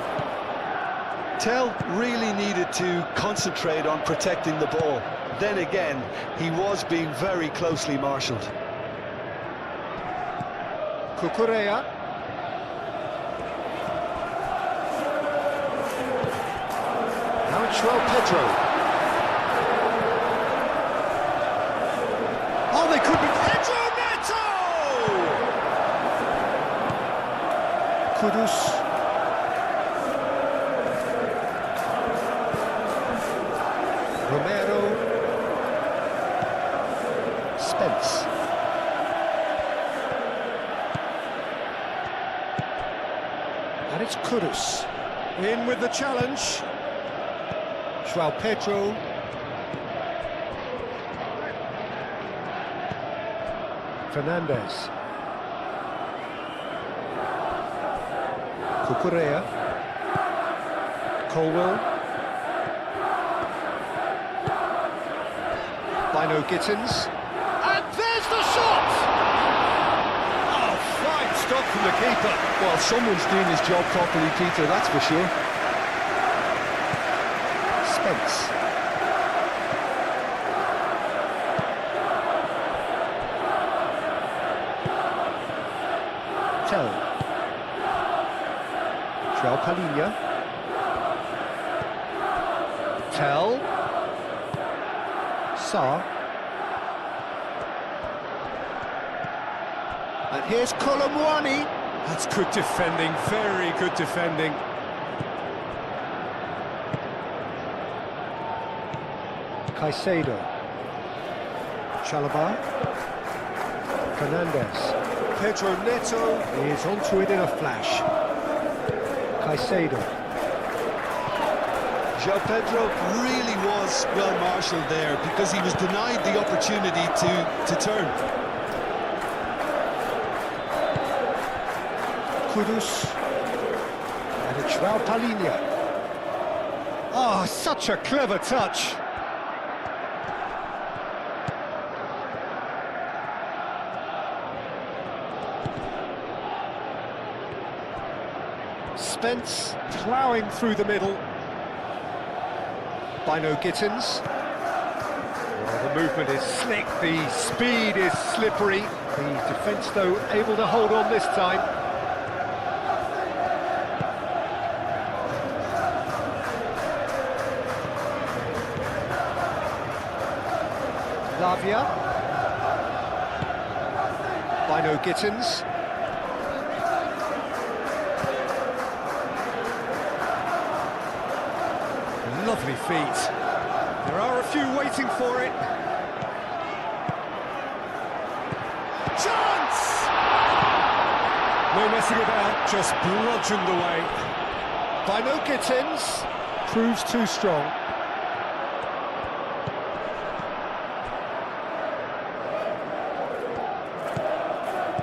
Tell really needed to concentrate on protecting the ball. Then again, he was being very closely marshalled. Cucurella. Now it's João Pedro. Oh, they could be... Pedro Neto! Kudus. Romero. Spence. And it's Kudus. In with the challenge. João Pedro. Fernandez. Cucurella. Colwell. Bino Gittins. And there's the shot! Oh, fine stop from the keeper. Well, someone's doing his job properly, Peter, that's for sure. Spence. Tell. Palhinha. Tell. Sarr. And here's Colomwani. That's good defending, very good defending. Caicedo. Chalobah. Fernandez. Pedro Neto is onto it in a flash. Caicedo. João Pedro really was well marshalled there because he was denied the opportunity to turn. Kudus. And it's Palhinha. Oh, such a clever touch. Spence ploughing through the middle. Bino Gittins. Well, the movement is slick, the speed is slippery. The defence, though, able to hold on this time. Lavia. Bino Gittins. Lovely feet. There are a few waiting for it. Chance! No messing about, just bludgeoned away. Bino Gittins proves too strong.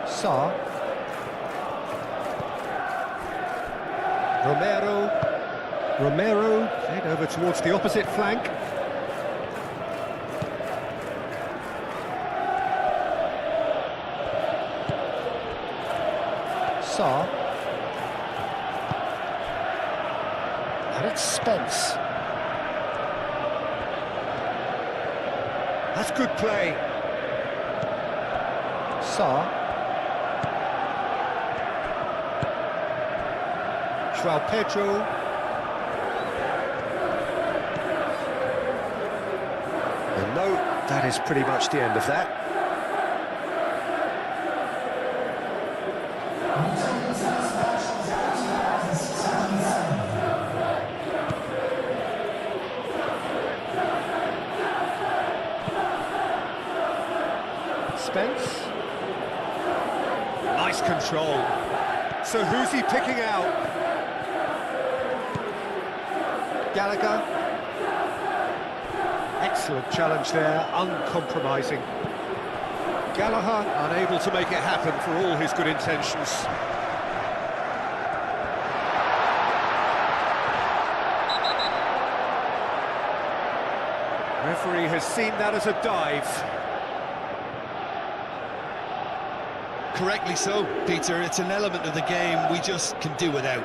Sarr. Romero, head over towards the opposite flank. Sarr. And it's Spence. That's good play. Sarr. João Pedro. And no, that is pretty much the end of that. Spence. Nice control. So who's he picking out? Gallagher. Excellent challenge there, uncompromising. Gallagher unable to make it happen for all his good intentions. Referee has seen that as a dive. Correctly so, Peter. It's an element of the game we just can do without.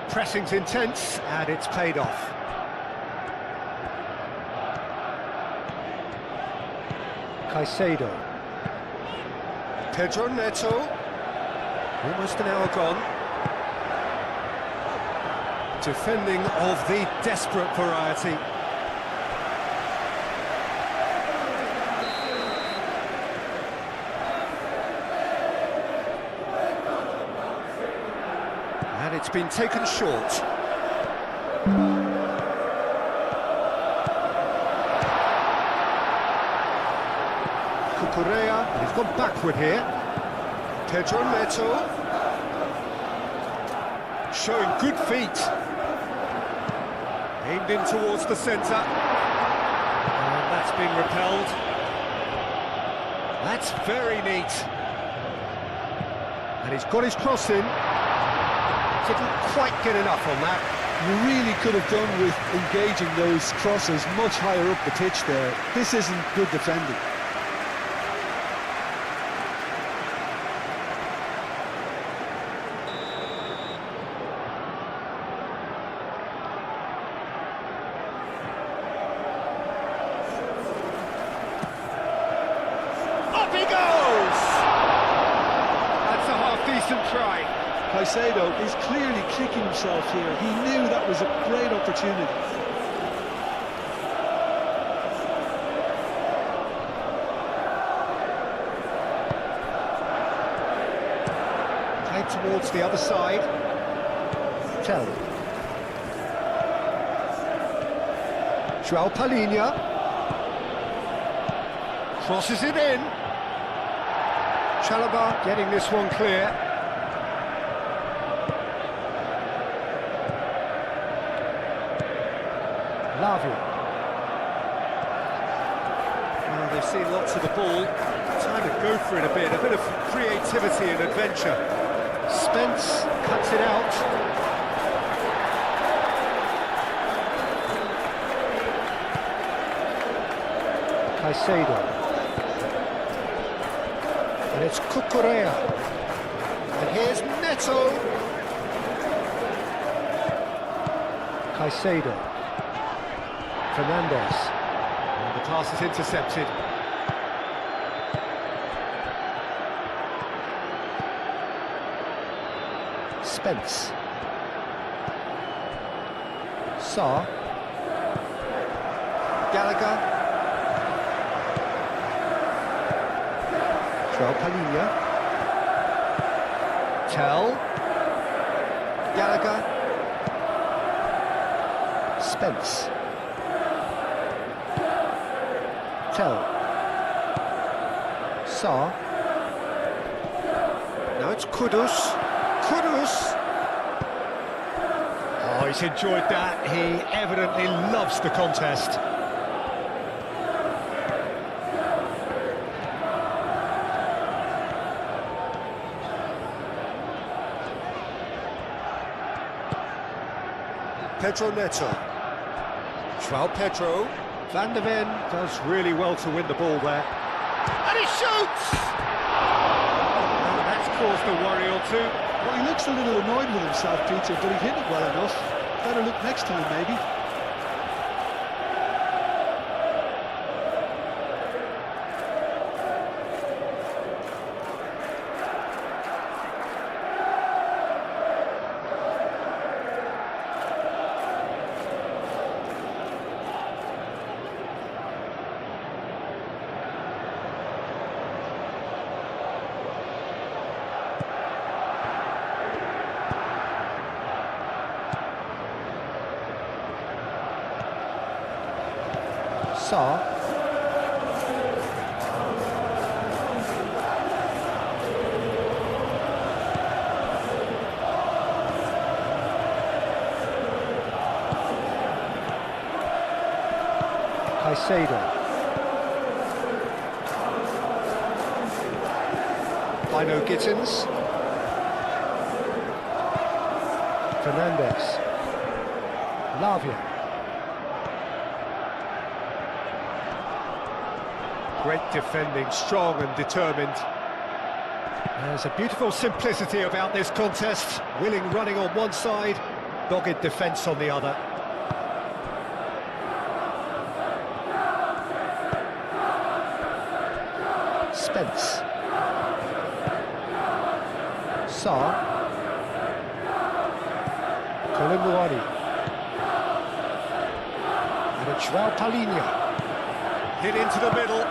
Pressing's intense, and it's paid off. Caicedo. Pedro Neto. Almost an hour gone. Defending of the desperate variety. And it's been taken short. Cucurella, he's gone backward here. Pedro Neto. Showing good feet. Aimed in towards the centre. And that's been repelled. That's very neat. And he's got his cross in. Didn't quite get enough on that. You really could have done with engaging those crosses much higher up the pitch there. This isn't good defending. Up he goes! That's a half-decent try. Caicedo is clearly kicking himself here. He knew that was a great opportunity. Played towards the other side. Tell. João Palhinha. Crosses it in. Chalobah getting this one clear. Lavia. Well, they've seen lots of the ball. Time to go for it a bit of creativity and adventure. Spence cuts it out. Caicedo. And it's Cucurella. And here's Neto. Caicedo. Fernandez. And the pass is intercepted. Spence. Sarr. Gallagher. Palinha. Tell. Gallagher. Spence. Tell. Sarr. Now it's Kudus. Kudus. Oh, he's enjoyed that. He evidently loves the contest. Pedro Neto. João Pedro. Van de Ven does really well to win the ball there. And he shoots! Oh, that's caused a worry or two. Well, he looks a little annoyed with himself, Peter, but he hit it well enough. Better look next time, maybe. Sarr. Caicedo. Bino Gittins. Fernandez. Lavia. Great defending, strong and determined. There's a beautiful simplicity about this contest. Willing running on one side, dogged defence on the other. Spence. Sarr. Colomboani. And it's João Palinha. Hit into the middle.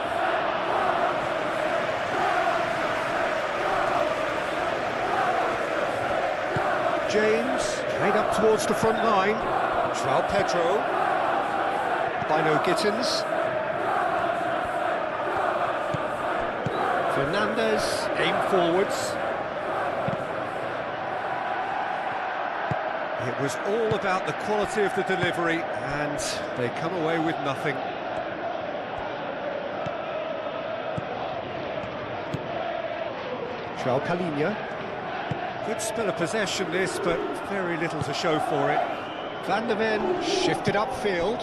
James, played up towards the front line. João Pedro. Bino Gittins. Fernandez, aim forwards. It was all about the quality of the delivery, and they come away with nothing. João Palinha. Good spell of possession this, but very little to show for it. Van de Ven shifted upfield.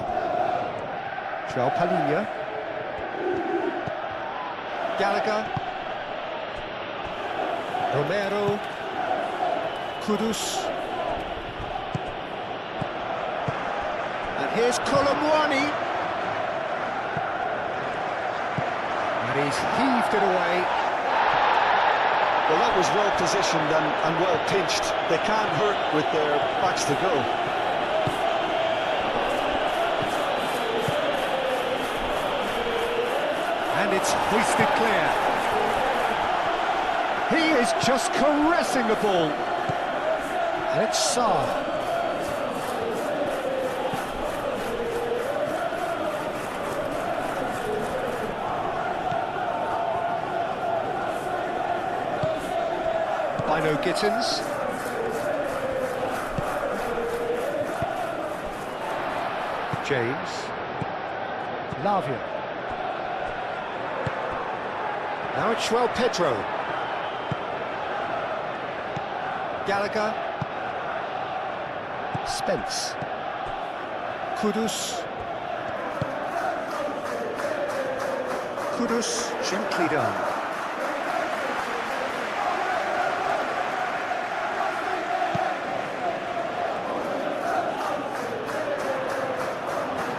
João Palinha. Gallagher. Romero. Kudus. And here's Colomboani. And he's heaved it away. Well, that was well positioned and well pinched. They can't hurt with their backs to go. And it's hoisted clear. He is just caressing the ball. And it's Sarr. Bino Gittins. James. Lavia. Now it's Pedro. Gallagher. Spence. Kudus. Kudus, gently done.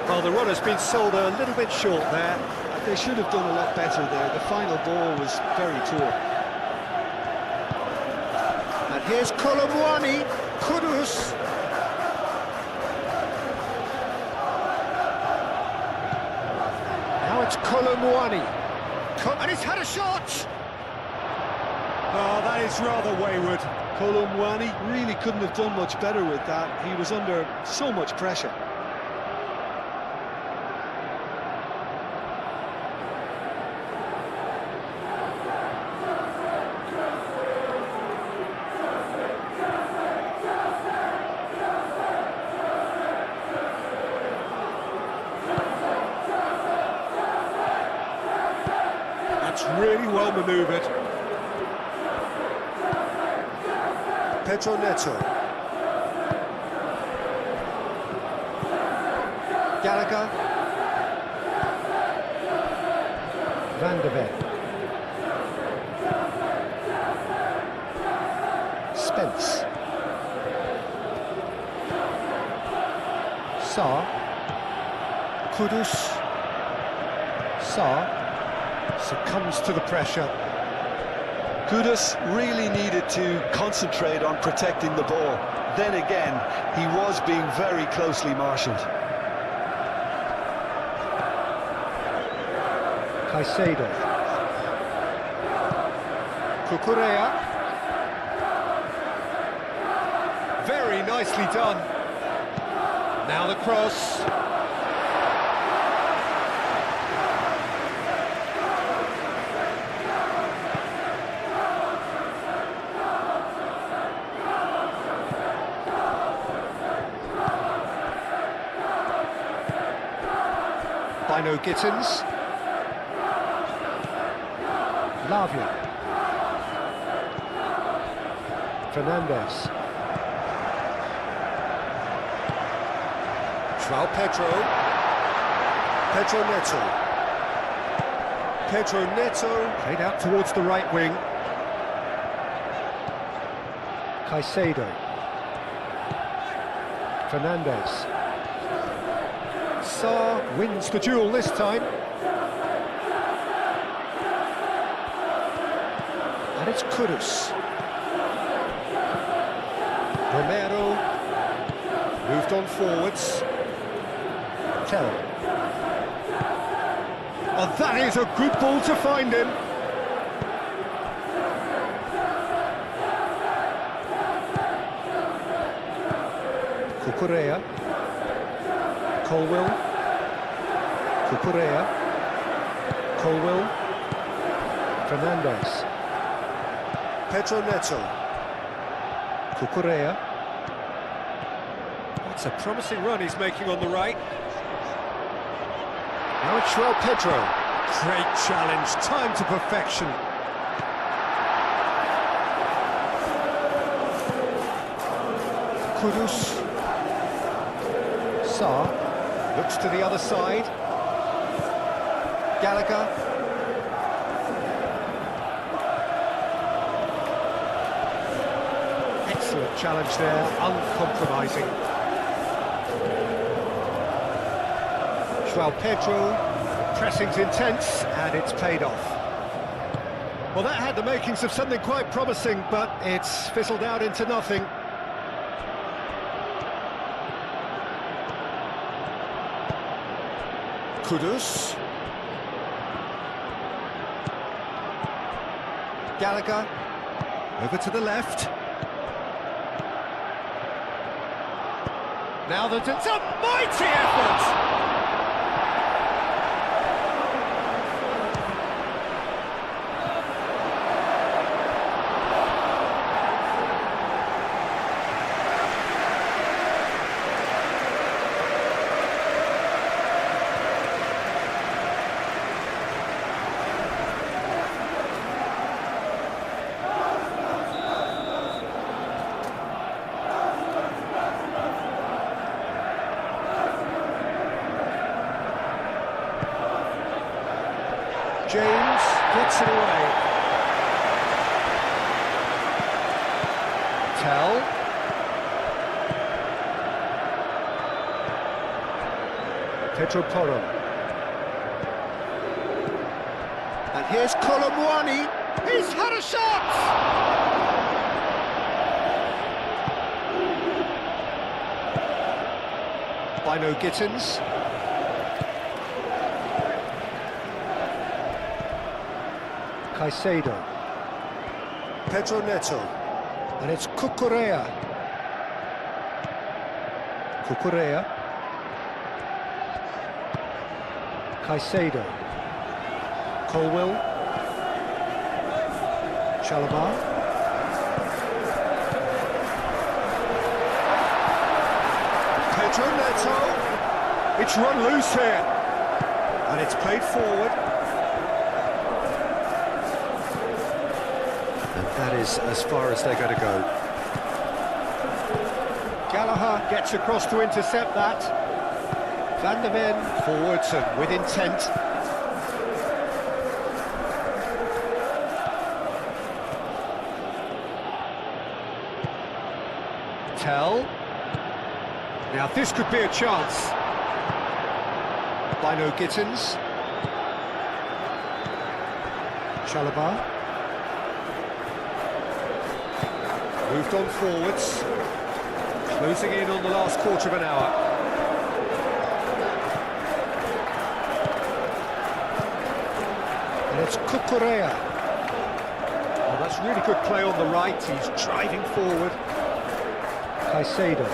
Well, the run has been sold a little bit short there. They should have done a lot better there. The final ball was very poor. And here's Kolomwani. Kudus. Now it's Kolomwani. And he's had a shot! Oh, that is rather wayward. Kolomwani really couldn't have done much better with that. He was under so much pressure. That's really well manoeuvred. Pedro Neto. Gallagher. Van de Ven. Spence. Sarr. Kudus. Sarr. Succumbs to the pressure. Kudus really needed to concentrate on protecting the ball. Then again, he was being very closely marshalled. Caicedo. Cucurella. Very nicely done. Now the cross. Bino Gittins. Lavia. Fernandez. João Pedro. Pedro Neto. Pedro Neto. Played out towards the right wing. Caicedo. Fernandez. Sarr wins the duel this time. And it's Kudus. Romero. Moved on forwards. Tell. Oh, that is a good ball to find him. Cucurella. Colwill. Cucurella. Colwill. Fernandez. Pedro Neto. Cucurella. That's a promising run he's making on the right. Now it's João Pedro. Great challenge, time to perfection. Kudus. Sarr. Looks to the other side. Gallagher. Excellent challenge there, uncompromising. João Pedro, pressing's intense, and it's paid off. Well, that had the makings of something quite promising, but it's fizzled out into nothing. Kudus. Gallagher. Over to the left. Now it's a mighty effort! James gets it away. Tell. Petro Porro. And here's Colomwani. He's had a shot! Bino Gittins. Caicedo. Pedro Neto. And it's Cucurella. Cucurella. Caicedo. Colwell. Chalobah. Pedro Neto. It's run loose here. And it's played forward. And that is as far as they're going to go. Gallagher gets across to intercept that. Van der Ven forwards and with intent. Tell. Now this could be a chance. Bino Gittins. Chalobah. Moved on forwards. Closing in on the last quarter of an hour. And it's Cucurella. Well, that's really good play on the right. He's driving forward. Caicedo.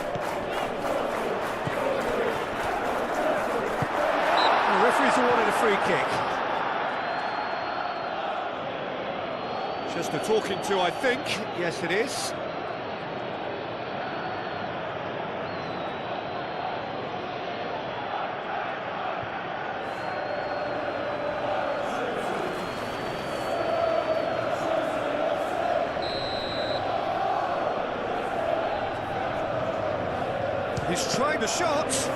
The referee's awarded a free kick. Just a talking to, I think. Yes, it is. He's tried the shot.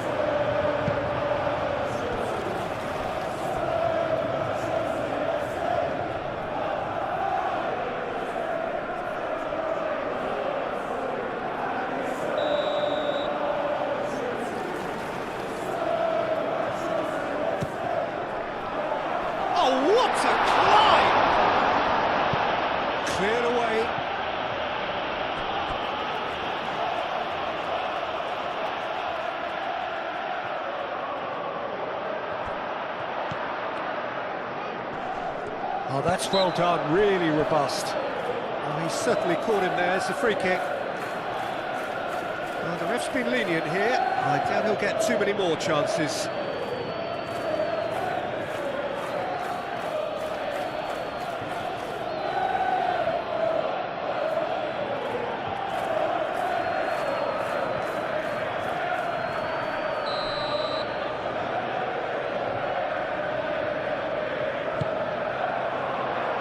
Oh, what a climb! Cleared away. Oh, that's well done, really robust. Oh, he certainly caught him there. It's a free kick. Well, the ref's been lenient here. I doubt he'll get too many more chances.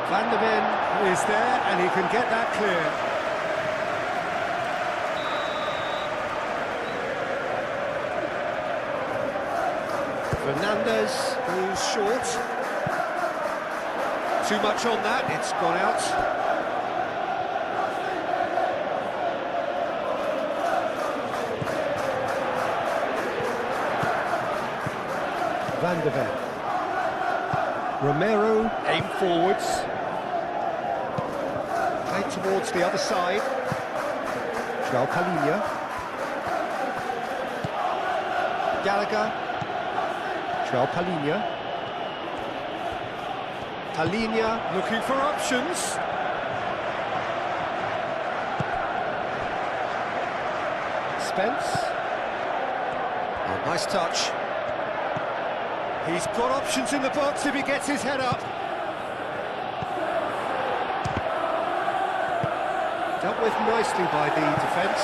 Van der Ven is there, and he can get that clear. Fernandez goes short. Too much on that, it's gone out. Van der Ven. Romero, aim forwards. Played towards the other side. João Palhinha. Gallagher. João Palhinha. Palhinha looking for options. Spence. Oh, nice touch. He's got options in the box if he gets his head up. Dealt with nicely by the defence.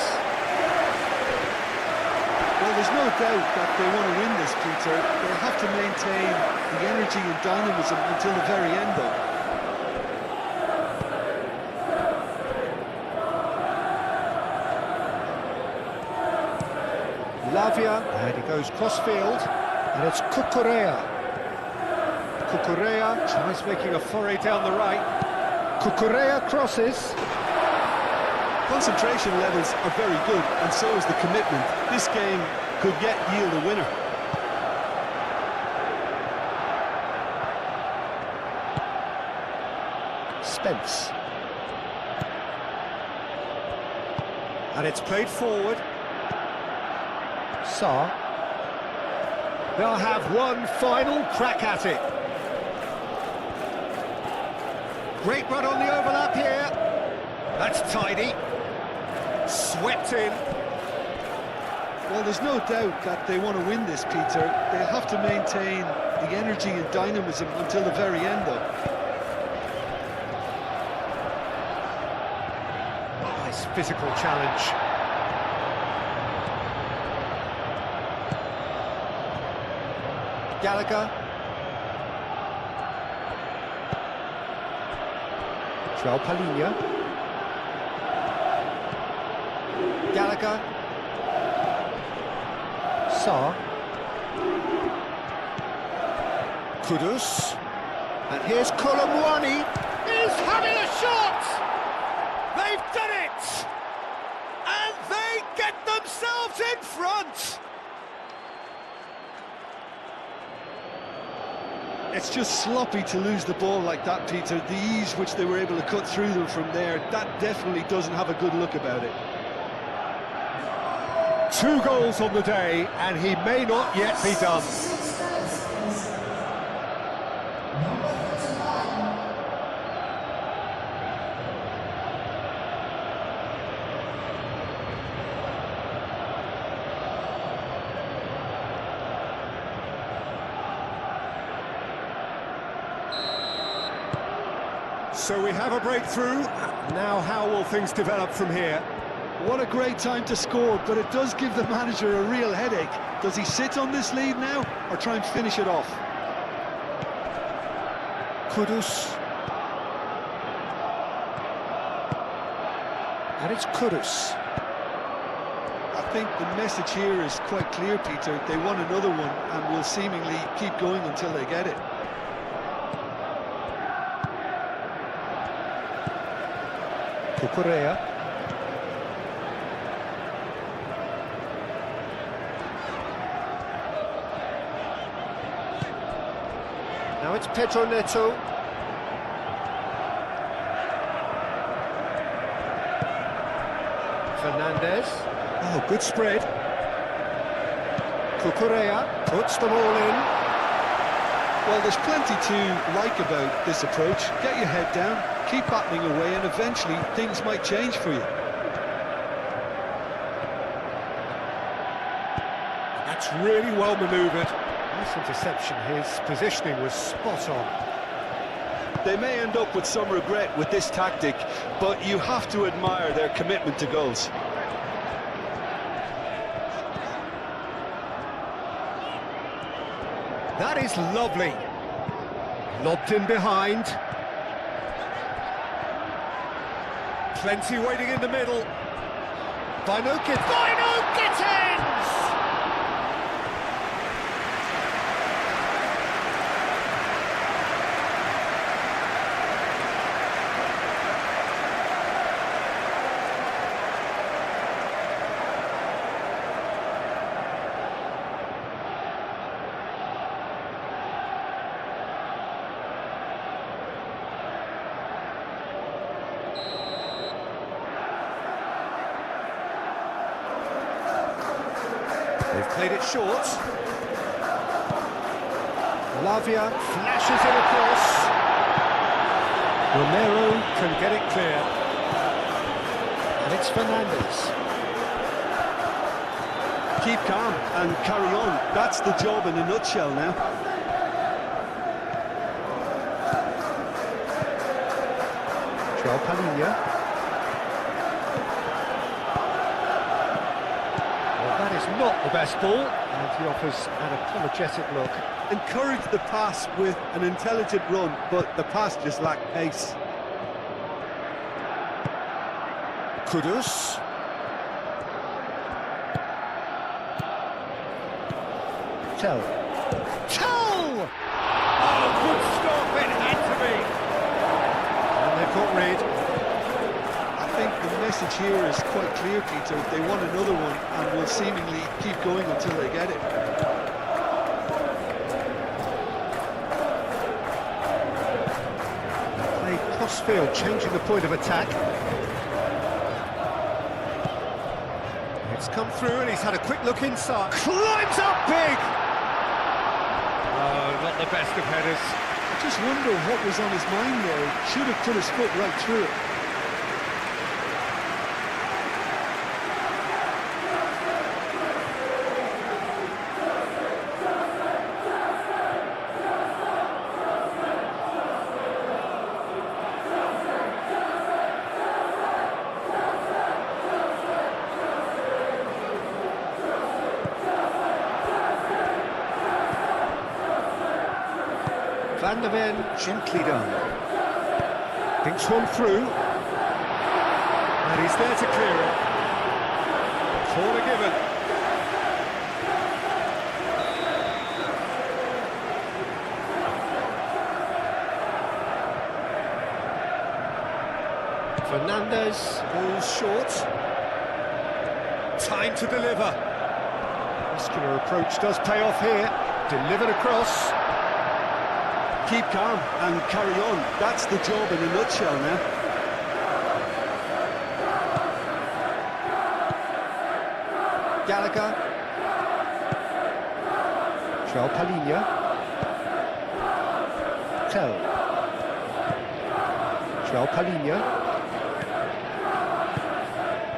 Well, there's no doubt that they want to win this, Peter. They have to maintain the energy and dynamism until the very end, though. Lavia, and he goes cross-field, and it's Cucurella. Cucurella tries making a foray down the right. Cucurella crosses. Concentration levels are very good, and so is the commitment. This game could yet yield a winner. Spence. And it's played forward. Sarr. They'll have one final crack at it. Great run on the overlap here. That's tidy. Swept in. Well, there's no doubt that they want to win this, Peter. They'll have to maintain the energy and dynamism until the very end, though. Nice physical challenge. Gallagher. João Palhinha. Gallagher. Sarr. Kudus. And here's Kolomwani. He's having a shot! They've done it! And they get themselves in front! It's just sloppy to lose the ball like that, Peter. The ease which they were able to cut through them from there, that definitely doesn't have a good look about it. 2 goals on the day, and he may not yet be done. So we have a breakthrough. Now how will things develop from here? What a great time to score, but it does give the manager a real headache. Does he sit on this lead now, or try and finish it off? Kudus. And it's Kudus. I think the message here is quite clear, Peter. They want another one and will seemingly keep going until they get it. Cucurella. Now it's Pedro Neto. Fernandez. Oh, good spread. Cucurella puts them all in. Well, there's plenty to like about this approach. Get your head down, keep battling away, and eventually things might change for you. That's really well manoeuvred. Nice interception. His positioning was spot on. They may end up with some regret with this tactic, but you have to admire their commitment to goals. That is lovely. Lobbed in behind. Plenty waiting in the middle. Bino Gittins! They've played it short. Lavia flashes it across. Romero can get it clear. And it's Fernandez. Keep calm and carry on. That's the job in a nutshell now. João Palhinha. That is not the best ball, and he offers an apologetic look. Encourage the pass with an intelligent run, but the pass just lacked pace. Kudus. Tell. Tell! Oh, good stop, it had to be. And they've got rid. I think the message here is quite clear, Peter. They want another one and will seemingly keep going until they get it. Play crossfield, changing the point of attack. It's come through and he's had a quick look inside. Climbs up big! Oh, not the best of headers. I just wonder what was on his mind there. Should have put his foot right through it. Van der Ven, gently done. Thinks one through. And he's there to clear it. Corner given. Fernandez goes short. Time to deliver. Muscular approach does pay off here. Delivered across. Keep calm and carry on. That's the job in a nutshell now. Gallagher. João Palhinha. Tell. João Palhinha.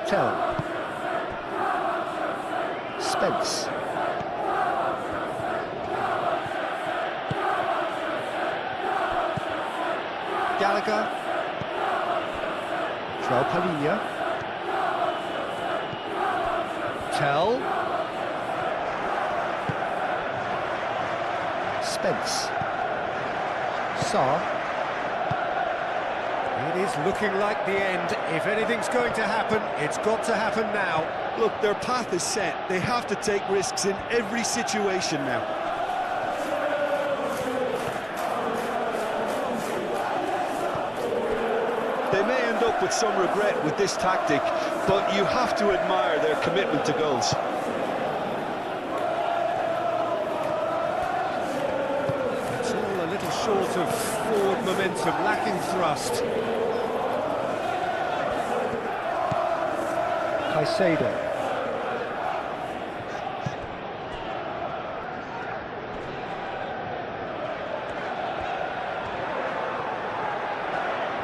Tell. Spence. Gallagher. João Palhinha. Tell. Spence. Sarr. It is looking like the end. If anything's going to happen, it's got to happen now. Look, their path is set. They have to take risks in every situation now. They may end up with some regret with this tactic, but you have to admire their commitment to goals. It's all a little short of forward momentum, lacking thrust. Caicedo.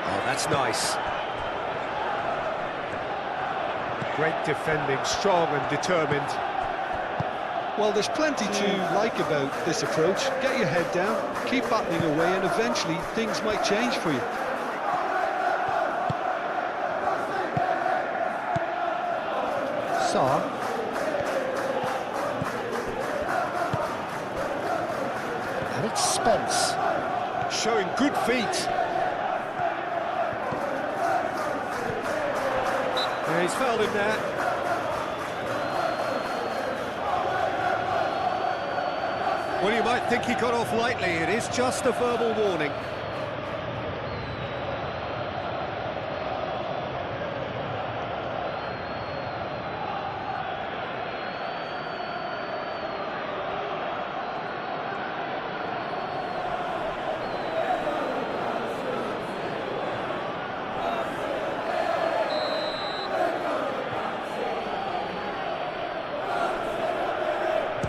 Oh, that's nice. Great defending, strong and determined. Well, there's plenty to like about this approach. Get your head down, keep battling away, and eventually things might change for you. Sarr. And it's Spence. Showing good feet. Yeah, he's fouled him there. Well, you might think he got off lightly. It is just a verbal warning.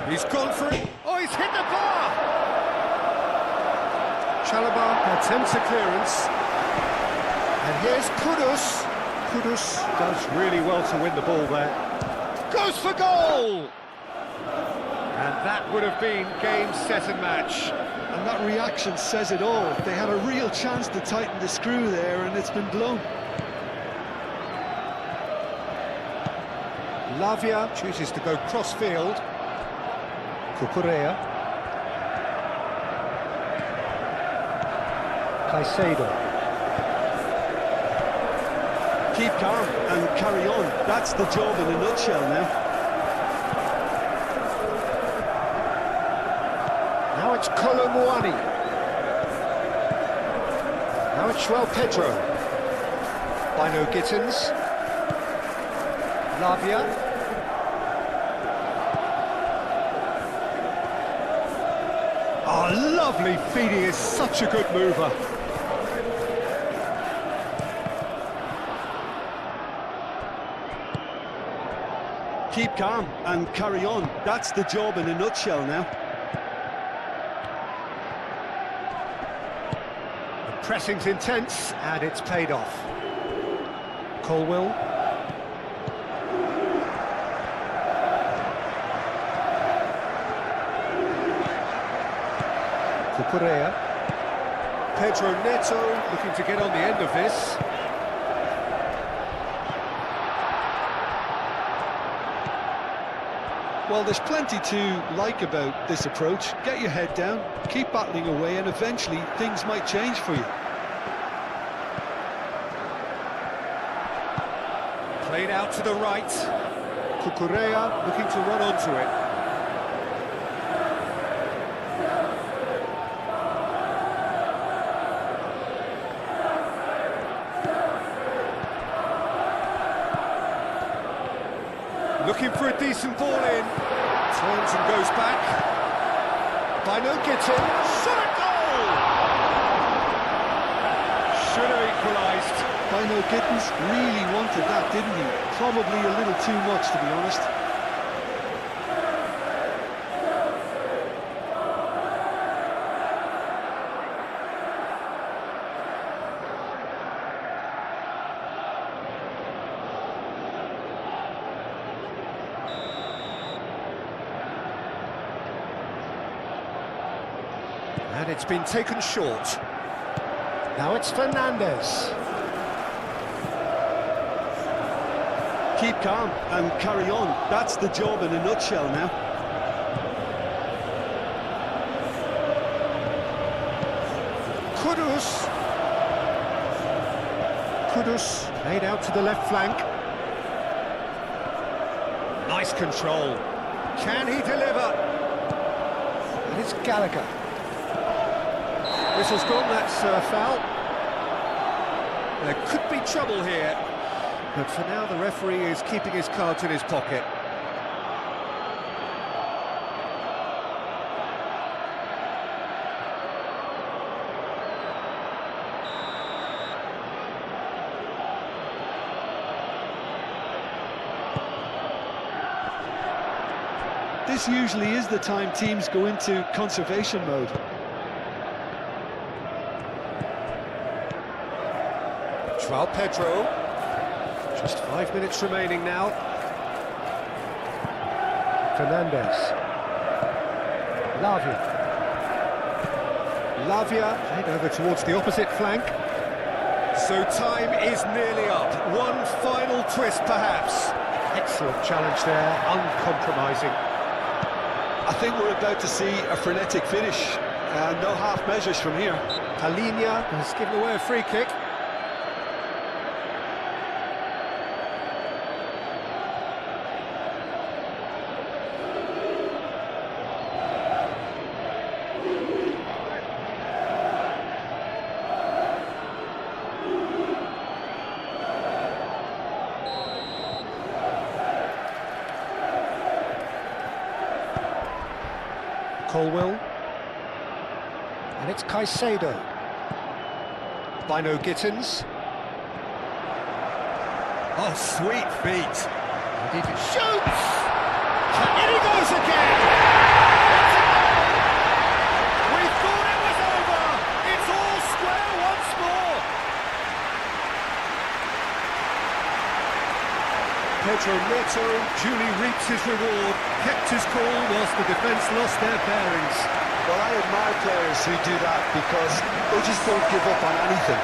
He's gone for it. Oh, he's hit the bar! Chalobah attempts a clearance. And here's Kudus. Kudus does really well to win the ball there. Goes for goal! And that would have been game, set and match. And that reaction says it all. They had a real chance to tighten the screw there, and it's been blown. Lavia chooses to go cross-field. Cucurella. Caicedo. Keep calm and carry on. That's the job in a nutshell now. it's Colomwani. Now it's João Pedro. Bino Gittins. Lavia. Oh, lovely feed. He is such a good mover. Keep calm and carry on. That's the job in a nutshell now. The pressing's intense, and it's paid off. Colwill. Cucurella. Pedro Neto looking to get on the end of this. Well, there's plenty to like about this approach. Get your head down, keep battling away, and eventually things might change for you. Played out to the right. Cucurella looking to run onto it. Looking for a decent ball in. Turns and goes back. Bino Gittins. Shot a goal! Should have equalised. Bino Gittins really wanted that, didn't he? Probably a little too much, to be honest. And it's been taken short. Now it's Fernandez. Keep calm and carry on. That's the job in a nutshell now. Kudus laid out to the left flank. Nice control. Can he deliver? And it's Gallagher. Whistle's gone, that's a foul. There could be trouble here, but for now the referee is keeping his cards in his pocket. This usually is the time teams go into conservation mode. João Pedro. Just 5 minutes remaining now. Fernandez. Lavia played over towards the opposite flank. So time is nearly up. One final twist, perhaps. Excellent challenge there, uncompromising. I think we're about to see a frenetic finish. No half measures from here. Palhinha has given away a free kick. Colwill. And it's Caicedo. Bino Gittins. Oh, sweet feet. And he shoots! And he goes again! We thought it was over! It's all square once more! Pedro Neto duly reaps his reward, kept his cool whilst the defence lost their bearings. Well, I admire players who do that because they just don't give up on anything.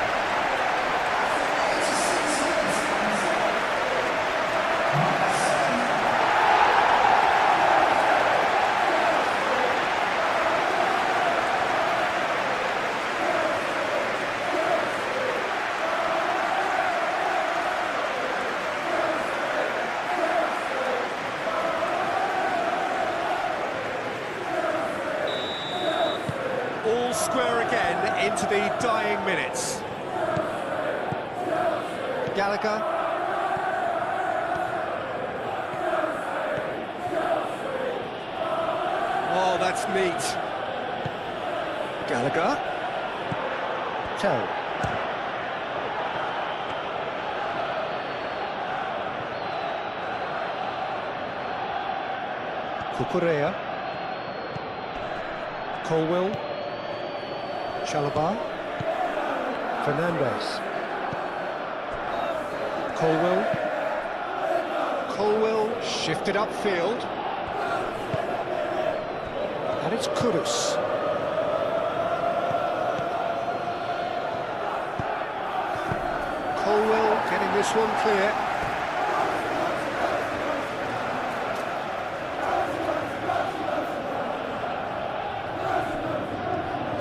square again into the dying minutes. Gallagher. Oh, that's neat. Gallagher. Tell. Cucurella. Colwell. Chalobah. Fernandez. Colwell shifted upfield. And it's Kudus. Colwell getting this one clear.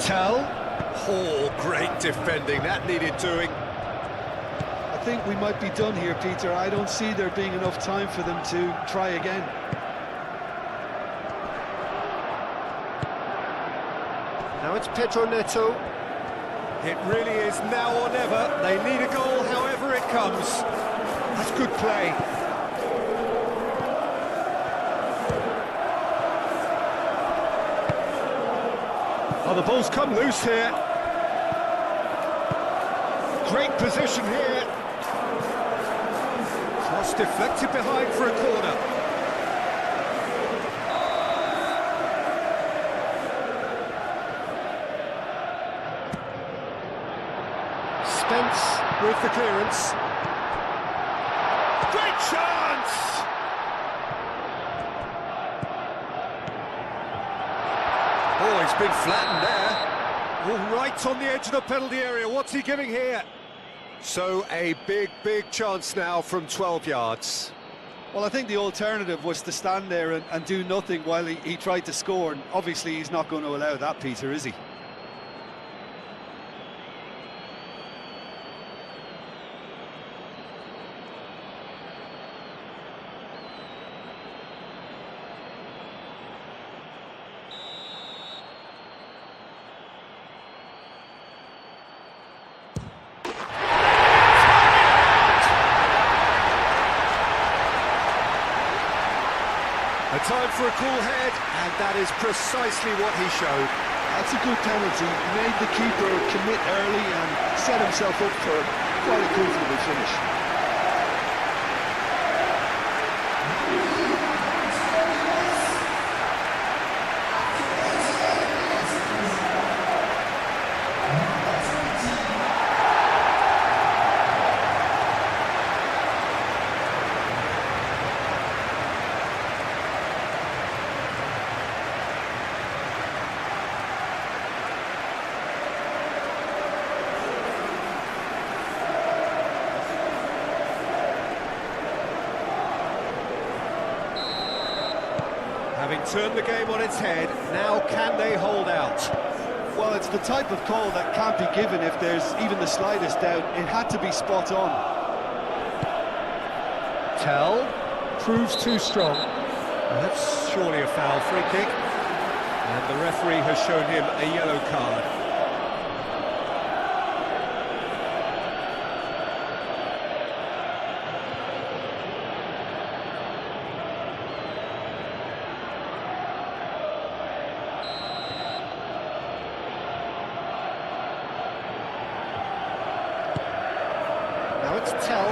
Tell. Oh, great defending, that needed doing. I think we might be done here, Peter. I don't see there being enough time for them to try again. Now it's Pedro Neto. It really is now or never. They need a goal however it comes. That's good play. Oh, the ball's come loose here. Great position here. Cross deflected behind for a corner. Spence with the clearance. Great chance! Oh, he's been flattened there. Oh, right on the edge of the penalty area. What's he giving here? So a big chance now from 12 yards. Well, I think the alternative was to stand there and do nothing while he tried to score, and obviously he's not going to allow that, Peter, is he? A time for a cool head, and that is precisely what he showed. That's a good penalty. He made the keeper commit early and set himself up for quite a comfortable finish. Having turned the game on its head, now can they hold out? Well, it's the type of call that can't be given if there's even the slightest doubt. It had to be spot on. Tell proves too strong. Well, that's surely a foul, free kick. And the referee has shown him a yellow card. Now it's Tell.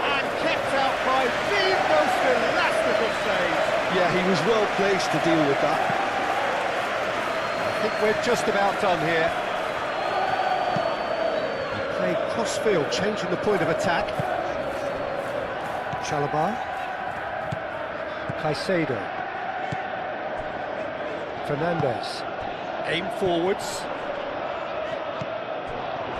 And kept out by the most elastic save. Yeah, he was well placed to deal with that. I think we're just about done here. He played cross-field, changing the point of attack. Chalobah. Caicedo. Fernandez. Aim forwards.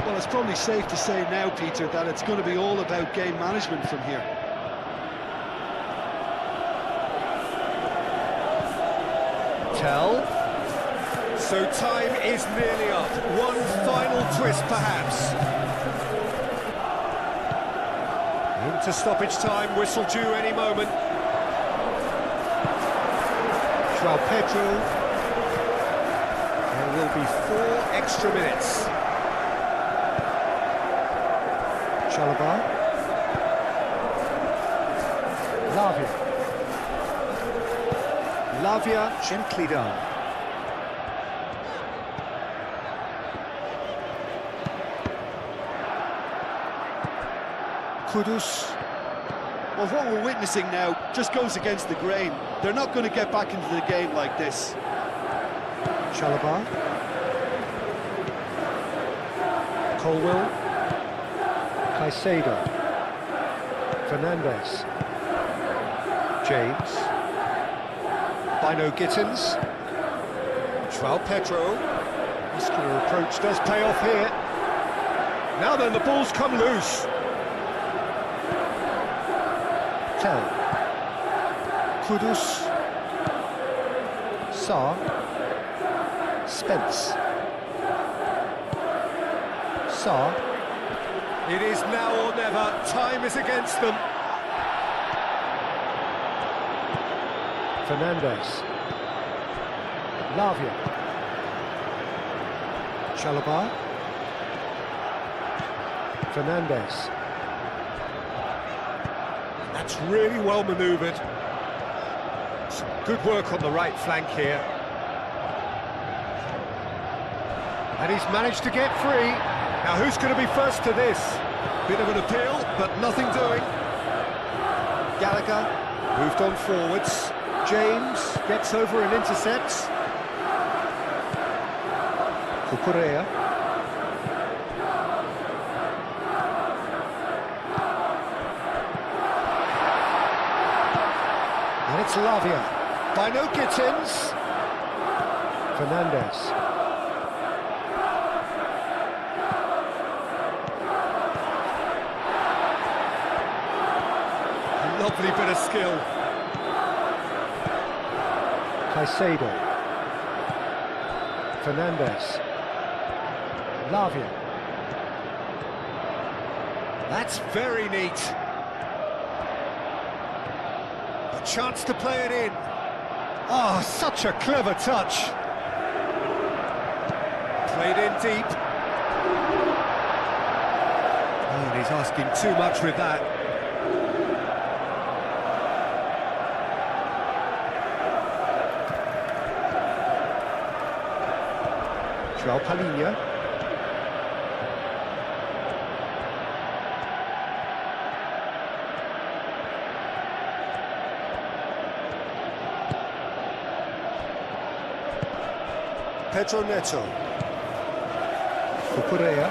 Well, it's probably safe to say now, Peter, that it's going to be all about game management from here. Tell. So time is nearly up. One final twist, perhaps. Into stoppage time, whistle due any moment. João Pedro. There will be 4 extra minutes. Chalobah. Lavia gently done. Kudus. Well, what we're witnessing now just goes against the grain. They're not going to get back into the game like this. Chalobah. Colwell. Caicedo. Fernandez. James. Bino Gittins. Joao Pedro. Muscular approach does pay off here. Now then, the ball's come loose. Tell. Kudus. Sarr. Spence. Sarr. It is now or never. Time is against them. Fernandez. Lavia. Chalobah. Fernandez. That's really well manoeuvred. Some good work on the right flank here. And he's managed to get free. Now who's going to be first to this? Bit of an appeal, but nothing doing. Gallagher moved on forwards. James gets over and intercepts. Cucurella. And it's Lavia. Bino Gittins. Fernandez. Lovely bit of skill. Caicedo. Fernandez. Lavia. That's very neat. A chance to play it in. Oh, such a clever touch. Played in deep. Oh, and he's asking too much with that. Joao Palhinha. Pedro Neto. Cucurella.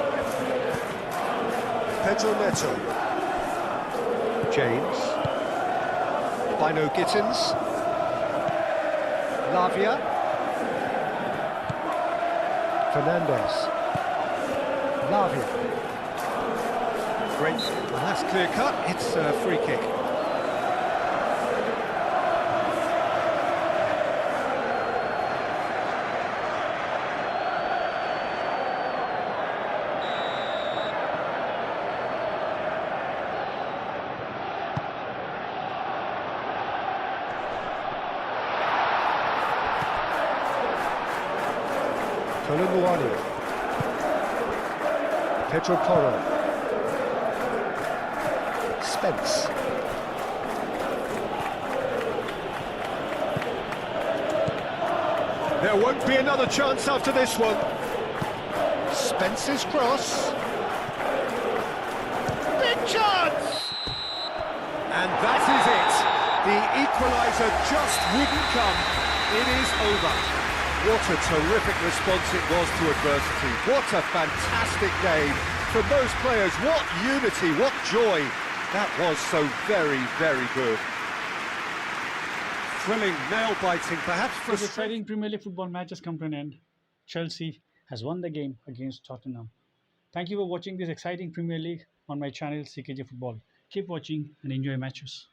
Pedro Neto. James. Bino Gittins. Lavia. Fernandez. Lavia. Great. Well, that's clear cut. It's a free kick. Colomboani. Pedro Porro. Spence. There won't be another chance after this one. Spence's cross. Big chance! And that is it. The equaliser just wouldn't come. It is over. What a terrific response it was to adversity. What a fantastic game from those players. What unity, what joy. That was so very, very good. Thrilling, nail-biting, perhaps The frustrating. exciting Premier League football match has come to an end. Chelsea has won the game against Tottenham. Thank you for watching this exciting Premier League on my channel CKJ Football. Keep watching and enjoy matches.